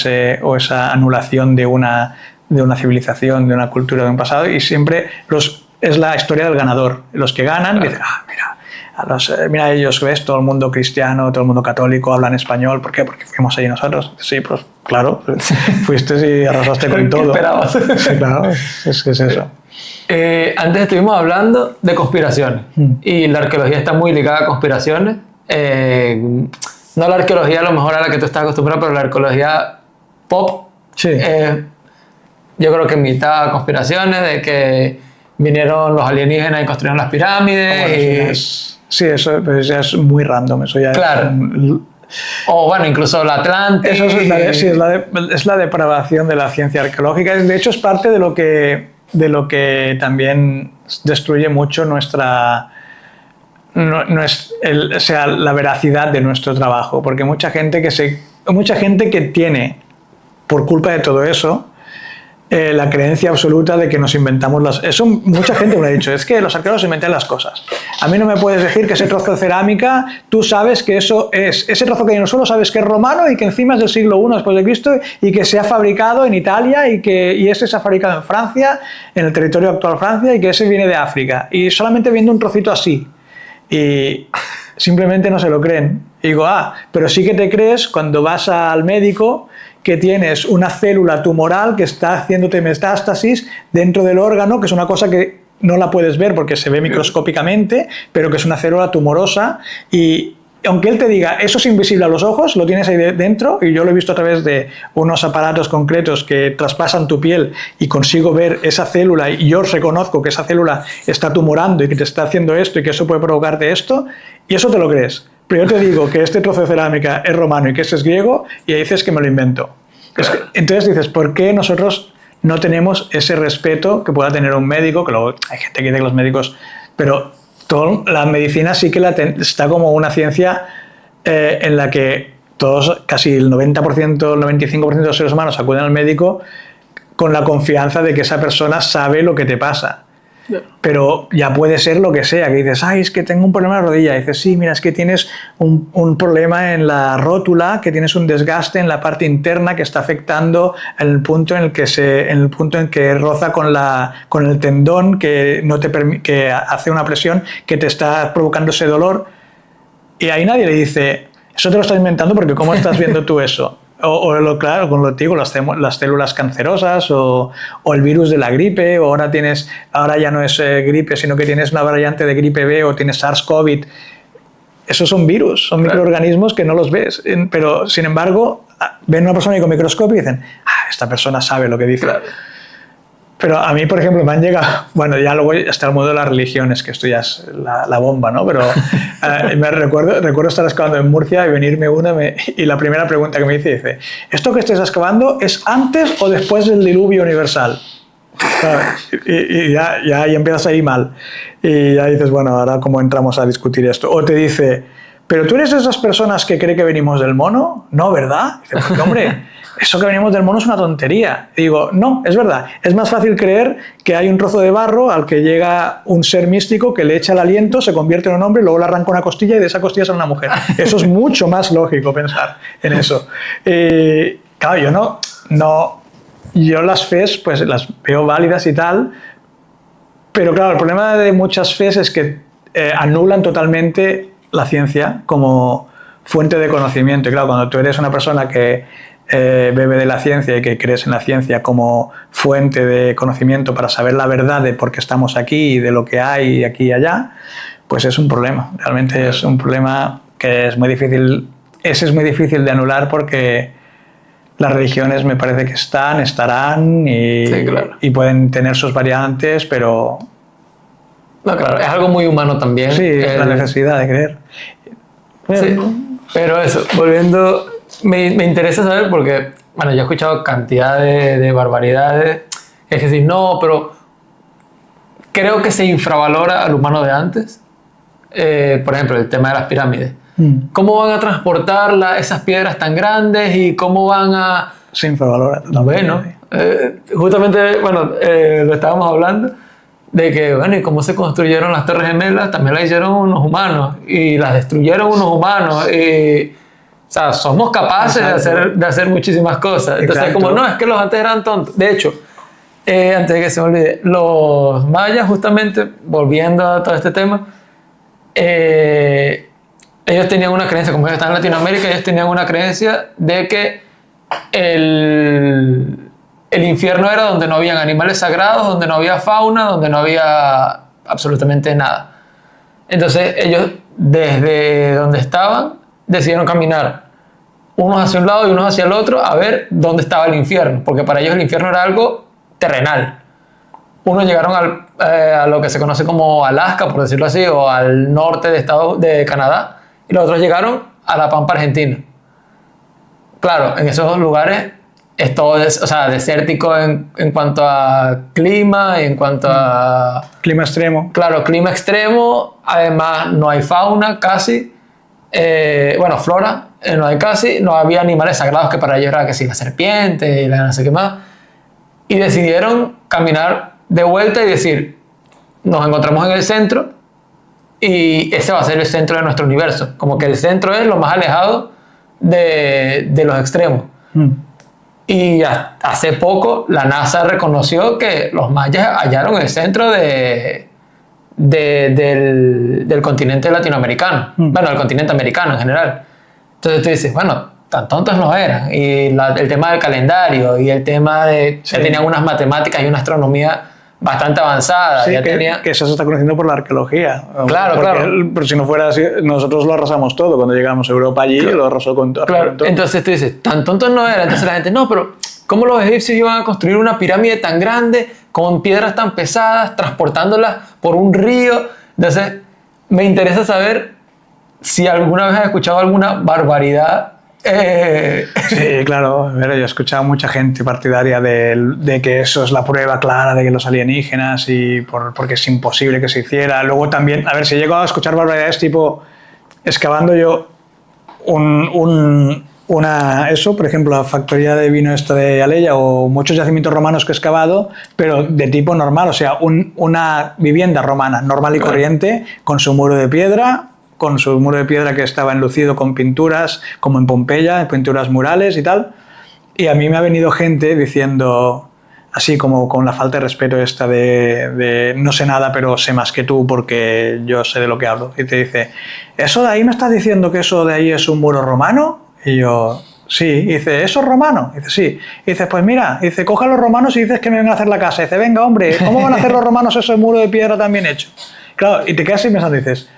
o esa anulación de una civilización, de una cultura, de un pasado, y siempre es la historia del ganador. Los que ganan dicen, mira ellos, ves, todo el mundo cristiano, todo el mundo católico hablan español. ¿Por qué? Porque fuimos allí nosotros. Sí, pues claro, fuiste y arrasaste con todo. ¿Qué esperabas? Sí, claro, es eso. Antes estuvimos hablando de conspiraciones y la arqueología está muy ligada a conspiraciones. No la arqueología a lo mejor a la que tú estás acostumbrado, pero la arqueología pop. Sí. Yo creo que mitad conspiraciones de que vinieron los alienígenas y construyeron las pirámides. Sí, eso ya es muy random. Eso ya claro. O bueno, incluso la Atlántida. Eso es la depravación de la ciencia arqueológica. De hecho, es parte de lo que también destruye mucho la veracidad de nuestro trabajo. Porque mucha gente que tiene, por culpa de todo eso, la creencia absoluta de que nos inventamos eso mucha gente me ha dicho, es que los arqueólogos inventan las cosas. A mí no me puedes decir que ese trozo de cerámica, tú sabes que ese trozo que hay en el suelo, sabes que es romano y que encima es del siglo I después de Cristo y que se ha fabricado en Italia y ese se ha fabricado en Francia, en el territorio actual Francia, y que ese viene de África. Y solamente viendo un trocito así. Y simplemente no se lo creen. Y digo, pero sí que te crees cuando vas al médico que tienes una célula tumoral que está haciéndote metástasis dentro del órgano, que es una cosa que no la puedes ver porque se ve microscópicamente, pero que es una célula tumorosa, y aunque él te diga, eso es invisible a los ojos, lo tienes ahí dentro, y yo lo he visto a través de unos aparatos concretos que traspasan tu piel y consigo ver esa célula, y yo reconozco que esa célula está tumorando y que te está haciendo esto y que eso puede provocarte esto, y eso te lo crees. Pero yo te digo que este trozo de cerámica es romano y que ese es griego, y ahí dices que me lo invento. Claro. Entonces dices, ¿por qué nosotros no tenemos ese respeto que pueda tener un médico? Que luego hay gente que dice que los médicos... Pero la medicina sí que está como una ciencia en la que todos, casi el 90%, el 95% de los seres humanos acuden al médico con la confianza de que esa persona sabe lo que te pasa. Pero ya puede ser lo que sea, que dices, es que tengo un problema en la rodilla, y dices, sí, mira, es que tienes un problema en la rótula, que tienes un desgaste en la parte interna que está afectando en el punto en el que roza con el tendón, que que hace una presión que te está provocando ese dolor, y ahí nadie le dice, eso te lo estás inventando porque ¿cómo estás viendo tú eso? Claro, con lo que digo, las células cancerosas o el virus de la gripe, o ahora ya no es gripe, sino que tienes una variante de gripe B o tienes SARS-CoV. Esos son virus, son microorganismos que no los ves, pero sin embargo ven a una persona con microscopio y dicen, esta persona sabe lo que dice. Claro. Pero a mí, por ejemplo, me han llegado... Bueno, ya luego está el mundo de las religiones, que esto ya es la bomba, ¿no? Pero recuerdo estar excavando en Murcia y venirme y la primera pregunta que me dice, ¿esto que estés excavando es antes o después del diluvio universal? Y ya empiezas ahí mal. Y ya dices, bueno, ahora cómo entramos a discutir esto. O te dice, ¿pero tú eres de esas personas que cree que venimos del mono? No, ¿verdad? Dice, porque, hombre... Eso que venimos del mono es una tontería. Y digo, no, es verdad. Es más fácil creer que hay un trozo de barro al que llega un ser místico que le echa el aliento, se convierte en un hombre, luego le arranca una costilla y de esa costilla sale una mujer. Eso es mucho más lógico pensar en eso. Claro, yo las fes pues las veo válidas y tal, pero claro, el problema de muchas fes es que anulan totalmente la ciencia como fuente de conocimiento. Y claro, cuando tú eres una persona que bebe de la ciencia y que crees en la ciencia como fuente de conocimiento para saber la verdad de por qué estamos aquí y de lo que hay aquí y allá, pues es un problema. Realmente es un problema que es muy difícil. Ese es muy difícil de anular porque las religiones me parece que estarán y, sí, claro, y pueden tener sus variantes, pero... No, claro, es algo muy humano también. Sí, la necesidad de creer. Sí, pero eso, volviendo... Me interesa saber porque, bueno, yo he escuchado cantidad de barbaridades. Es decir, no, pero creo que se infravalora al humano de antes. Por ejemplo, el tema de las pirámides. ¿Cómo van a transportar esas piedras tan grandes y cómo van a Se infravalora totalmente. Bueno, justamente, bueno, lo estábamos hablando de que, bueno, ¿y cómo se construyeron las Torres Gemelas? También las hicieron unos humanos y las destruyeron unos humanos. Y, o sea, somos capaces de hacer muchísimas cosas. Entonces, Exacto. como no, es que los antes eran tontos. De hecho, antes de que se me olvide, los mayas, justamente, volviendo a todo este tema, ellos tenían una creencia, como ellos están en Latinoamérica, ellos tenían una creencia de que el infierno era donde no habían animales sagrados, donde no había fauna, donde no había absolutamente nada. Entonces ellos, desde donde estaban, decidieron caminar unos hacia un lado y unos hacia el otro a ver dónde estaba el infierno, porque para ellos el infierno era algo terrenal. Unos llegaron a lo que se conoce como Alaska, por decirlo así, o al norte de Canadá, y los otros llegaron a la Pampa Argentina. Claro, en esos lugares es todo desértico en cuanto a clima, en cuanto a... Clima extremo. Claro, clima extremo, además no hay fauna casi, bueno, flora, no hay casi, no había animales sagrados que para ellos era que sí, la serpiente y la no sé qué más, y decidieron caminar de vuelta y decir, nos encontramos en el centro y ese va a ser el centro de nuestro universo, como que el centro es lo más alejado de los extremos. Y hace poco la NASA reconoció que los mayas hallaron el centro del continente latinoamericano, bueno, del continente americano en general. Entonces tú dices, bueno, tan tontos no eran. Y el tema del calendario y el tema de Sí. ya tenían unas matemáticas y una astronomía bastante avanzada. Sí, ya que eso se está conociendo por la arqueología. Claro, porque claro. Pero si no fuera así, nosotros lo arrasamos todo. Cuando llegamos a Europa allí, lo arrasó con todo. Claro, entonces tú dices, tan tontos no eran. Entonces la gente, no, pero ¿cómo los egipcios iban a construir una pirámide tan grande, con piedras tan pesadas, transportándolas por un río? Entonces, me interesa saber si alguna vez has escuchado alguna barbaridad. Sí, claro. A ver, yo he escuchado mucha gente partidaria de que eso es la prueba clara de que los alienígenas y porque es imposible que se hiciera. Luego también, a ver, si he llegado a escuchar barbaridades tipo excavando yo eso, por ejemplo, la factoría de vino esta de Alella o muchos yacimientos romanos que he excavado, pero de tipo normal, o sea, una vivienda romana normal y corriente con su muro de piedra que estaba enlucido con pinturas, como en Pompeya, pinturas murales y tal. Y a mí me ha venido gente diciendo, así como con la falta de respeto esta de no sé nada, pero sé más que tú porque yo sé de lo que hablo. Y te dice, ¿eso de ahí me estás diciendo que eso de ahí es un muro romano? Y yo, sí. Y dice, ¿eso es romano? Y dice, sí. Y dice, pues mira, y dice, coge a los romanos y dices que me vengan a hacer la casa. Y dice, venga, hombre, ¿cómo van a hacer los romanos ese muro de piedra tan bien hecho? Claro, y te quedas así pensando y dices,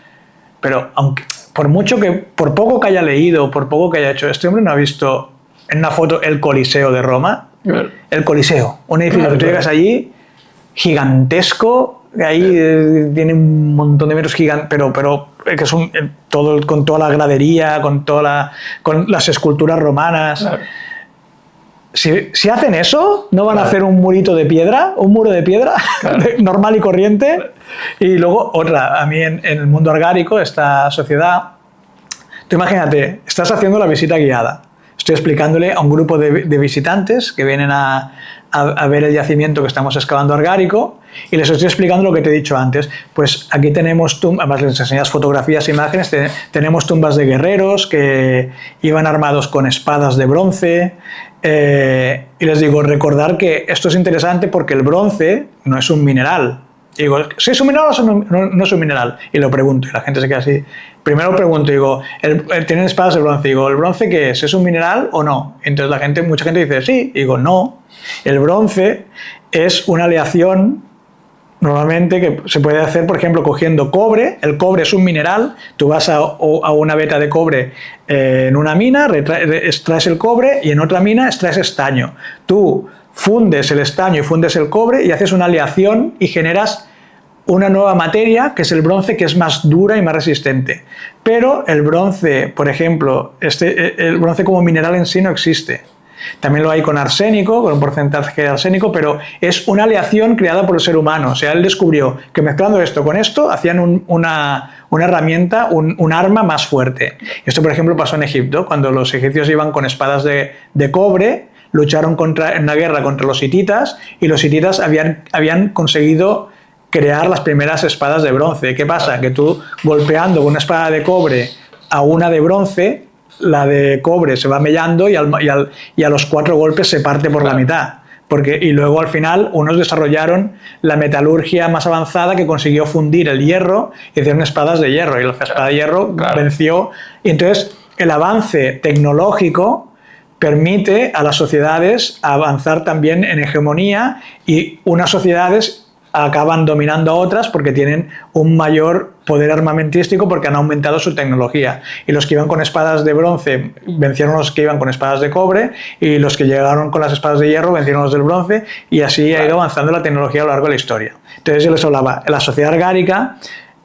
pero aunque, por poco que haya leído, por poco que haya hecho, este hombre no ha visto en una foto el Coliseo de Roma. El Coliseo, un edificio que tú llegas allí, gigantesco, ahí tiene un montón de metros gigantes, pero que es todo, con toda la gradería, con las esculturas romanas. Claro. Si hacen eso, no van a hacer un muro de piedra, claro, normal y corriente. Y luego otra, a mí en el mundo argárico, esta sociedad, tú imagínate, estás haciendo la visita guiada, estoy explicándole a un grupo de visitantes que vienen a ver el yacimiento que estamos excavando argárico y les estoy explicando lo que te he dicho antes. Pues aquí tenemos además les enseñas fotografías e imágenes, tenemos tumbas de guerreros que iban armados con espadas de bronce. Y les digo, recordar que esto es interesante porque el bronce no es un mineral. Y digo, ¿sí es un mineral o no es un mineral? Y lo pregunto, y la gente se queda así. Primero pregunto, digo, ¿tienen espadas de bronce? Digo, ¿el bronce qué es? ¿Es un mineral o no? Entonces mucha gente dice, sí. Y digo, no. El bronce es una aleación normalmente que se puede hacer, por ejemplo, cogiendo cobre. El cobre es un mineral. Tú vas a una veta de cobre en una mina, extraes el cobre y en otra mina extraes estaño. Tú fundes el estaño y fundes el cobre y haces una aleación y generas una nueva materia que es el bronce, que es más dura y más resistente. Pero el bronce, por ejemplo, el bronce como mineral en sí no existe. También lo hay con arsénico, con un porcentaje de arsénico, pero es una aleación creada por el ser humano. O sea, él descubrió que mezclando esto con esto hacían una herramienta, un arma más fuerte. Esto, por ejemplo, pasó en Egipto, cuando los egipcios iban con espadas de cobre, lucharon en la guerra contra los hititas y los hititas habían conseguido crear las primeras espadas de bronce. ¿Qué pasa? Que tú golpeando con una espada de cobre a una de bronce, la de cobre se va mellando y a los 4 golpes se parte por la mitad. Y luego al final unos desarrollaron la metalurgia más avanzada que consiguió fundir el hierro y hicieron espadas de hierro, y la espada de hierro venció. Y entonces el avance tecnológico permite a las sociedades avanzar también en hegemonía, y unas sociedades acaban dominando a otras porque tienen un mayor poder armamentístico, porque han aumentado su tecnología. Y los que iban con espadas de bronce vencieron a los que iban con espadas de cobre, y los que llegaron con las espadas de hierro vencieron a los del bronce, y así ha ido avanzando la tecnología a lo largo de la historia. Entonces yo les hablaba, en la sociedad argárica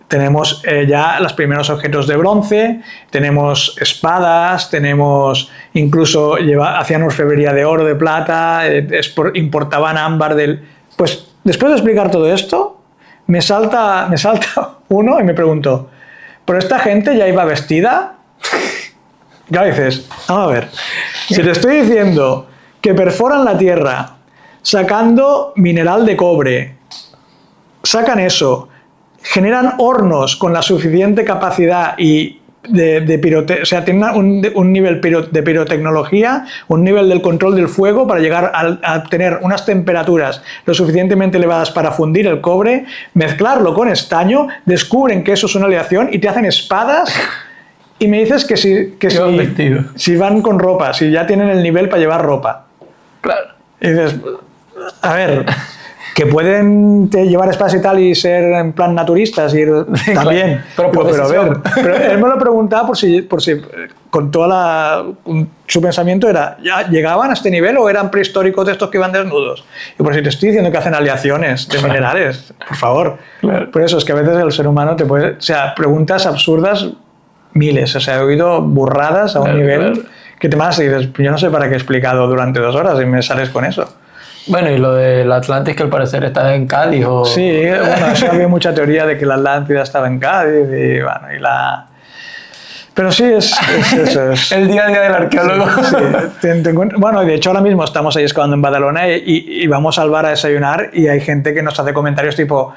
tenemos ya los primeros objetos de bronce, tenemos espadas, tenemos incluso hacían orfebrería de oro, de plata, importaban ámbar del... Pues después de explicar todo esto, me salta uno y me pregunto, ¿pero esta gente ya iba vestida? Ya dices, vamos a ver, si te estoy diciendo que perforan la tierra sacando mineral de cobre, sacan eso, generan hornos con la suficiente capacidad y o sea, tienen un nivel de pirotecnología, un nivel del control del fuego para llegar a tener unas temperaturas lo suficientemente elevadas para fundir el cobre, mezclarlo con estaño, descubren que eso es una aleación y te hacen espadas, y me dices que si van con ropa, si ya tienen el nivel para llevar ropa. Claro. Y dices, a ver... que pueden llevar espadas y tal y ser en plan naturistas y también, claro, pero a ver, pero él me lo preguntaba por si con toda su pensamiento era, ¿ya llegaban a este nivel o eran prehistóricos de estos que iban desnudos? Y por si te estoy diciendo que hacen aleaciones de minerales, por favor. Claro. Por eso es que a veces el ser humano te puede, o sea, preguntas absurdas miles, o sea, he oído burradas a un nivel que te mandas y dices, yo no sé para qué he explicado durante 2 horas y me sales con eso. Bueno, y lo del Atlantis, que al parecer está en Cádiz, o... Sí, bueno, eso había mucha teoría de que la Atlántida estaba en Cádiz y bueno, Pero sí, es el día a día del arqueólogo. Sí, bueno, de hecho ahora mismo estamos ahí excavando en Badalona y vamos al bar a desayunar y hay gente que nos hace comentarios tipo,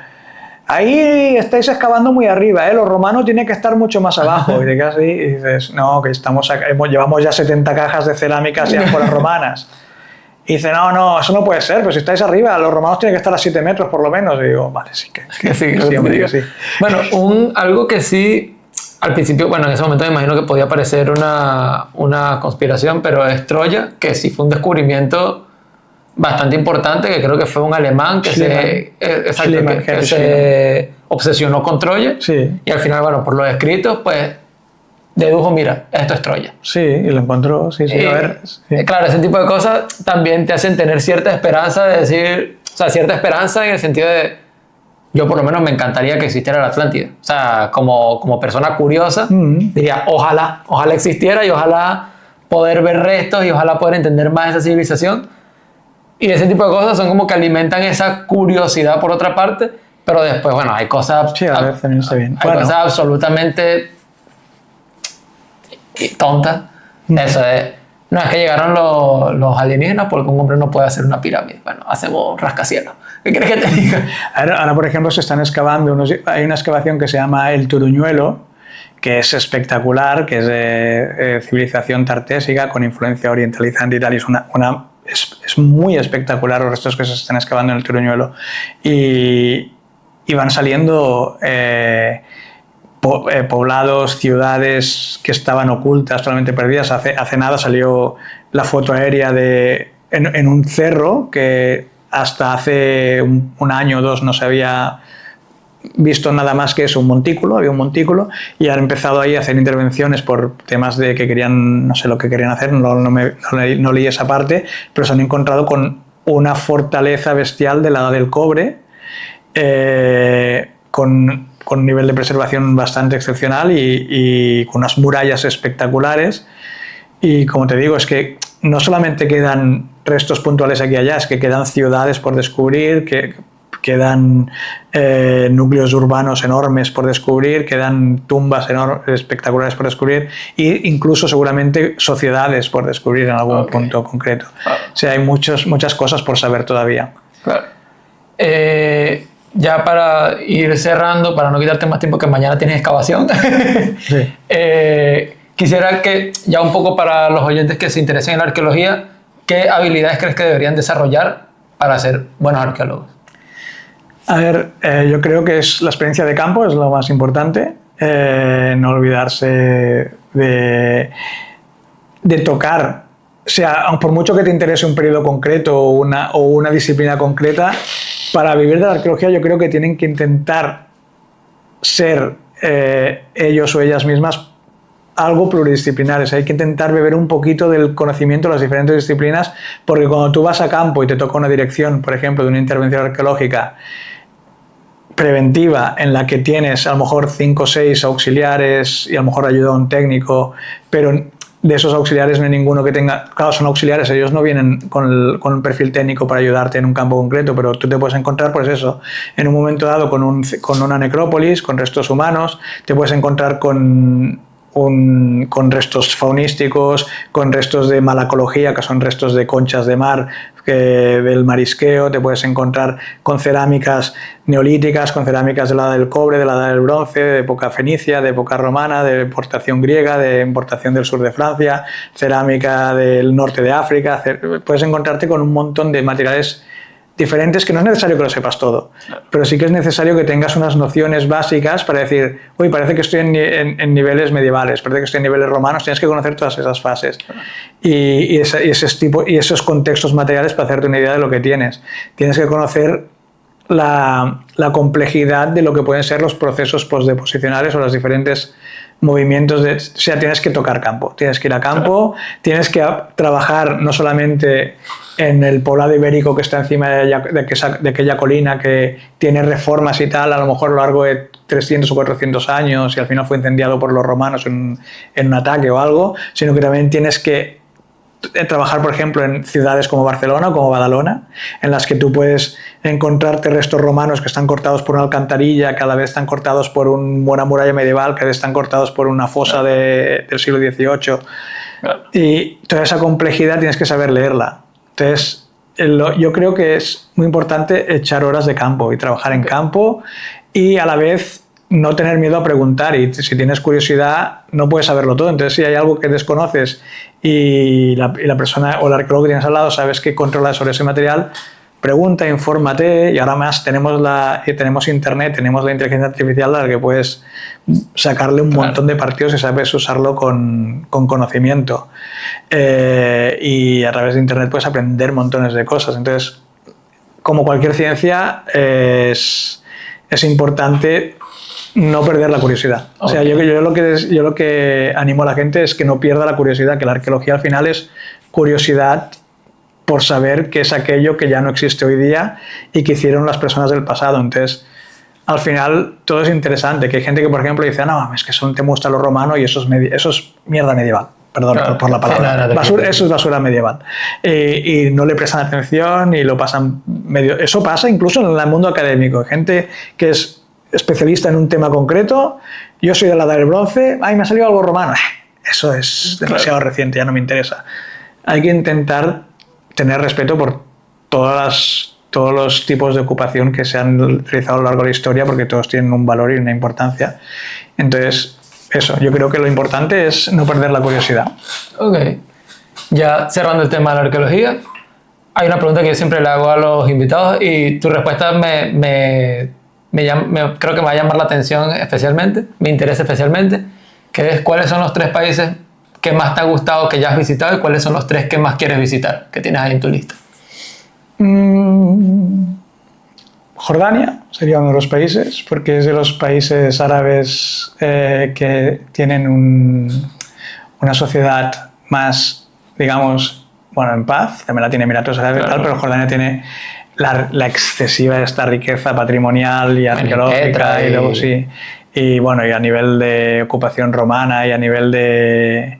ahí estáis excavando muy arriba, los romanos tienen que estar mucho más abajo. Y dices, no, que llevamos ya 70 cajas de cerámicas y ánforas romanas. Y dice, no, eso no puede ser, pero si estáis arriba, los romanos tienen que estar a 7 metros por lo menos. Y digo, vale, sí, que sí, hombre, que sí. Bueno, algo que sí, al principio, bueno, en ese momento me imagino que podía parecer una conspiración, pero es Troya, que sí fue un descubrimiento bastante importante, que creo que fue un alemán que se obsesionó con Troya. Sí. Y al final, bueno, por los escritos, pues dedujo, mira, esto es Troya. Sí, y lo encontró, sí. A ver, sí. Claro, ese tipo de cosas también te hacen tener cierta esperanza de decir, o sea, cierta esperanza en el sentido de, yo por lo menos me encantaría que existiera la Atlántida. O sea, como persona curiosa, diría, ojalá existiera y ojalá poder ver restos y ojalá poder entender más esa civilización. Y ese tipo de cosas son como que alimentan esa curiosidad por otra parte, pero después, bueno, hay cosas... Sí, a ver, también está bien. Hay cosas absolutamente tontas. Eso es... No, es que llegaron los alienígenas porque un hombre no puede hacer una pirámide. Bueno, hacemos rascacielos. ¿Qué crees que te diga? Ahora, por ejemplo, se están excavando. Hay una excavación que se llama el Turuñuelo, que es espectacular, que es de civilización tartésica con influencia orientalizante y tal. Y es muy espectacular los restos que se están excavando en el Turuñuelo. Y van saliendo poblados, ciudades que estaban ocultas, totalmente perdidas. Hace nada salió la foto aérea en un cerro que hasta hace un año o 2 no se había visto nada más que eso, había un montículo, y han empezado ahí a hacer intervenciones por temas de que querían, no sé lo que querían hacer, no leí esa parte, pero se han encontrado con una fortaleza bestial de la edad del cobre, con un nivel de preservación bastante excepcional y con unas murallas espectaculares. Y como te digo, es que no solamente quedan restos puntuales aquí y allá, es que quedan ciudades por descubrir, que quedan núcleos urbanos enormes por descubrir, quedan tumbas espectaculares por descubrir e incluso seguramente sociedades por descubrir en algún punto concreto. O sea, hay muchas cosas por saber todavía. Claro. Ya para ir cerrando, para no quitarte más tiempo que mañana tienes excavación, Sí. quisiera que ya un poco para los oyentes que se interesen en la arqueología, ¿qué habilidades crees que deberían desarrollar para ser buenos arqueólogos? A ver, yo creo que es la experiencia de campo es lo más importante, no olvidarse de tocar. O sea, por mucho que te interese un periodo concreto o una disciplina concreta, para vivir de la arqueología yo creo que tienen que intentar ser ellos o ellas mismas algo pluridisciplinares. Hay que intentar beber un poquito del conocimiento de las diferentes disciplinas, porque cuando tú vas a campo y te toca una dirección, por ejemplo, de una intervención arqueológica preventiva en la que tienes a lo mejor 5 o 6 auxiliares y a lo mejor ayuda a un técnico, pero de esos auxiliares no hay ninguno que tenga... Claro, son auxiliares, ellos no vienen con un perfil técnico para ayudarte en un campo concreto, pero tú te puedes encontrar, pues eso, en un momento dado con una necrópolis, con restos humanos, te puedes encontrar con restos faunísticos, con restos de malacología, que son restos de conchas de mar, del marisqueo, te puedes encontrar con cerámicas neolíticas, con cerámicas de la edad del cobre, de la edad del bronce, de época fenicia, de época romana, de importación griega, de importación del sur de Francia, cerámica del norte de África. Puedes encontrarte con un montón de materiales diferentes, que no es necesario que lo sepas todo, pero sí que es necesario que tengas unas nociones básicas para decir, uy, parece que estoy en niveles medievales, parece que estoy en niveles romanos. Tienes que conocer todas esas fases y esos contextos materiales para hacerte una idea de lo que tienes. Tienes que conocer la complejidad de lo que pueden ser los procesos postdeposicionales o los diferentes movimientos. O sea, tienes que tocar campo, tienes que ir a campo, tienes que trabajar no solamente en el poblado ibérico que está encima de aquella colina que tiene reformas y tal, a lo mejor a lo largo de 300 o 400 años y al final fue incendiado por los romanos en un ataque o algo, sino que también tienes que trabajar, por ejemplo, en ciudades como Barcelona o como Badalona, en las que tú puedes encontrarte restos romanos que están cortados por una alcantarilla, que a la vez están cortados por una muralla medieval, que a la vez están cortados por una fosa del siglo XVIII. Y toda esa complejidad tienes que saber leerla. Entonces, yo creo que es muy importante echar horas de campo y trabajar en campo y a la vez no tener miedo a preguntar, y si tienes curiosidad no puedes saberlo todo. Entonces, si hay algo que desconoces y la persona o el arqueólogo que tienes al lado sabes que controla sobre ese material, pregunta, infórmate. Y ahora más tenemos internet, tenemos la inteligencia artificial, a la que puedes sacarle un montón de partidos y sabes usarlo con conocimiento. Y a través de internet puedes aprender montones de cosas. Entonces, como cualquier ciencia, es importante no perder la curiosidad. Okay. O sea, yo lo que animo a la gente es que no pierda la curiosidad, que la arqueología al final es curiosidad por saber qué es aquello que ya no existe hoy día y que hicieron las personas del pasado. Entonces, al final, todo es interesante. Que hay gente que, por ejemplo, dice, no, es que solo te gusta lo romano y eso es mierda medieval. Perdón, claro, por la palabra. Eso es basura medieval. Y no le prestan atención y lo pasan medio... Eso pasa incluso en el mundo académico. Hay gente que es especialista en un tema concreto. Yo soy de la edad del bronce. Ay, me ha salido algo romano. Eso es demasiado reciente, ya no me interesa. Hay que intentar tener respeto por todos los tipos de ocupación que se han realizado a lo largo de la historia, porque todos tienen un valor y una importancia. Entonces, eso, yo creo que lo importante es no perder la curiosidad. Ok. Ya cerrando el tema de la arqueología, hay una pregunta que yo siempre le hago a los invitados y tu respuesta creo que me va a llamar la atención especialmente, me interesa especialmente, que es cuáles son los 3 países que más te ha gustado que ya has visitado y cuáles son los 3 que más quieres visitar, que tienes ahí en tu lista. Jordania sería uno de los países, porque es de los países árabes que tienen una sociedad más, digamos, bueno, en paz. También la tiene Emiratos Árabes, claro, pero Jordania tiene la excesiva esta riqueza patrimonial y arqueológica y luego sí. Y bueno, y a nivel de ocupación romana y a nivel de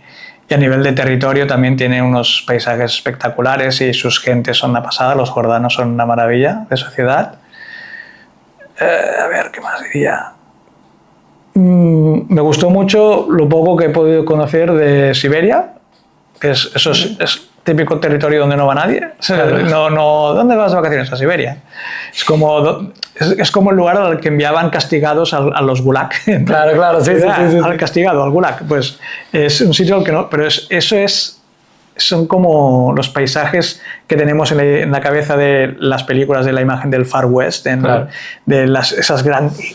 territorio también tiene unos paisajes espectaculares y sus gentes son una pasada. Los jordanos son una maravilla de sociedad. A ver, ¿qué más diría? Me gustó mucho lo poco que he podido conocer de Siberia, que es típico territorio donde no va nadie. No, ¿dónde vas de vacaciones? A Siberia. Es como el lugar al que enviaban castigados a los gulag. Claro, sí. Al castigado, al gulag. Pues es un sitio al que no... Pero son como los paisajes que tenemos en la cabeza de las películas de la imagen del Far West, de esas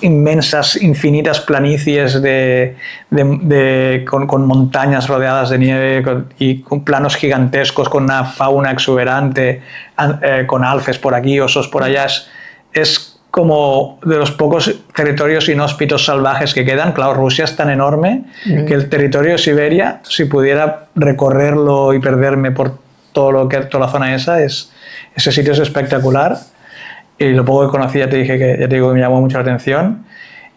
inmensas, infinitas planicies con montañas rodeadas de nieve y con planos gigantescos, con una fauna exuberante, con alces por aquí, osos por allá. Es como de los pocos territorios inhóspitos salvajes que quedan. Claro, Rusia es tan enorme que el territorio de Siberia, si pudiera recorrerlo y perderme por toda la zona ese sitio es espectacular. Y lo poco que conocí, ya te digo que me llamó mucho la atención.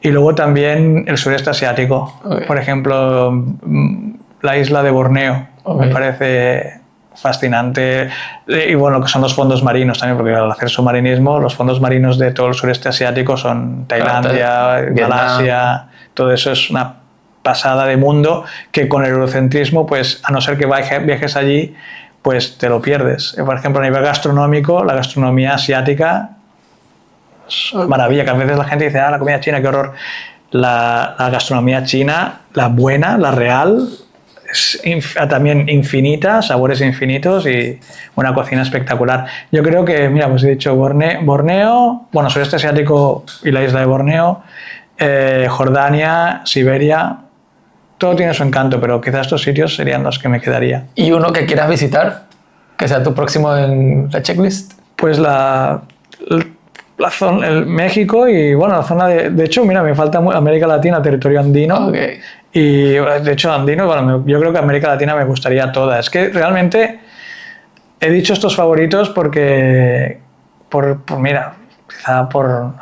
Y luego también el sureste asiático. Por ejemplo, la isla de Borneo. Me parece fascinante. Y bueno, que son los fondos marinos también, porque al hacer submarinismo, los fondos marinos de todo el sureste asiático son Tailandia, Malasia, todo eso es una pasada de mundo que con el eurocentrismo, pues a no ser que viajes allí, pues te lo pierdes. Por ejemplo, a nivel gastronómico, la gastronomía asiática es maravilla, que a veces la gente dice, la comida china, qué horror. La gastronomía china, la buena, la real, es también infinita, sabores infinitos y una cocina espectacular. Yo creo que, mira, pues he dicho Borneo, bueno, sureste asiático y la isla de Borneo, Jordania, Siberia, todo tiene su encanto, pero quizás estos sitios serían los que me quedaría. ¿Y uno que quieras visitar, que sea tu próximo en la checklist? Pues la zona, el México y bueno, la zona de hecho, mira, me falta América Latina, territorio andino. Okay. Y de hecho, andino, bueno, yo creo que América Latina me gustaría toda. Es que realmente he dicho estos favoritos porque, mira, quizá por,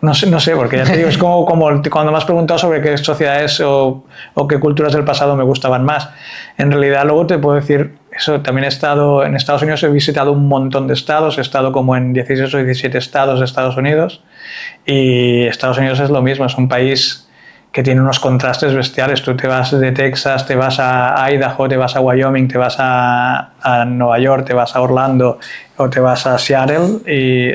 no sé, porque ya te digo, es como cuando me has preguntado sobre qué sociedades o qué culturas del pasado me gustaban más. En realidad, luego te puedo decir, eso, también he estado en Estados Unidos, he visitado un montón de estados, he estado como en 16 o 17 estados de Estados Unidos, y Estados Unidos es lo mismo, es un país que tiene unos contrastes bestiales. Tú te vas de Texas, te vas a Idaho, te vas a Wyoming, te vas a Nueva York, te vas a Orlando o te vas a Seattle y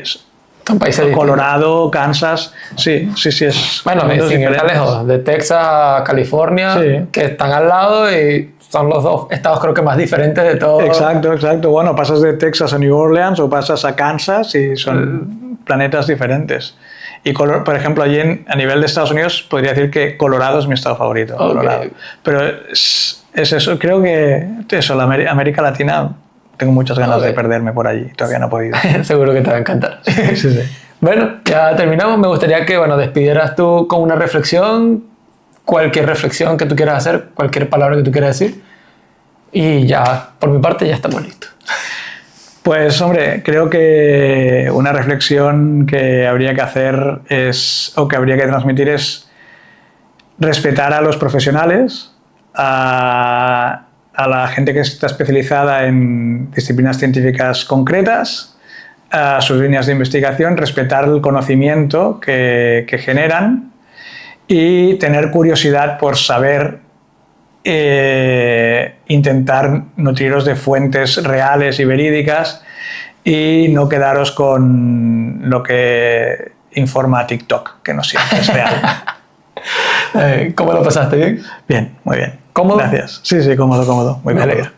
son países Colorado, Kansas, sí es... Bueno, sin ir tan lejos, de Texas a California, sí, que están al lado y son los dos estados creo que más diferentes de todo. Exacto. Bueno, pasas de Texas a New Orleans o pasas a Kansas y son planetas diferentes. Y, por ejemplo, allí a nivel de Estados Unidos podría decir que Colorado es mi estado favorito. Okay. Colorado. Pero es eso, creo que eso, la América Latina, tengo muchas ganas de perderme por allí. Todavía no he podido. Seguro que te va a encantar. Sí. Bueno, ya terminamos. Me gustaría que despidieras tú con una reflexión, cualquier reflexión que tú quieras hacer, cualquier palabra que tú quieras decir. Y ya, por mi parte, ya estamos listos. Pues hombre, creo que una reflexión que habría que hacer o que habría que transmitir es respetar a los profesionales, a la gente que está especializada en disciplinas científicas concretas, a sus líneas de investigación, respetar el conocimiento que generan y tener curiosidad por saber, intentar nutriros de fuentes reales y verídicas y no quedaros con lo que informa TikTok, que no siempre es real. ¿Cómo lo pasaste? ¿Bien? Bien, muy bien. ¿Cómodo? Gracias. Sí, cómodo. Muy bien.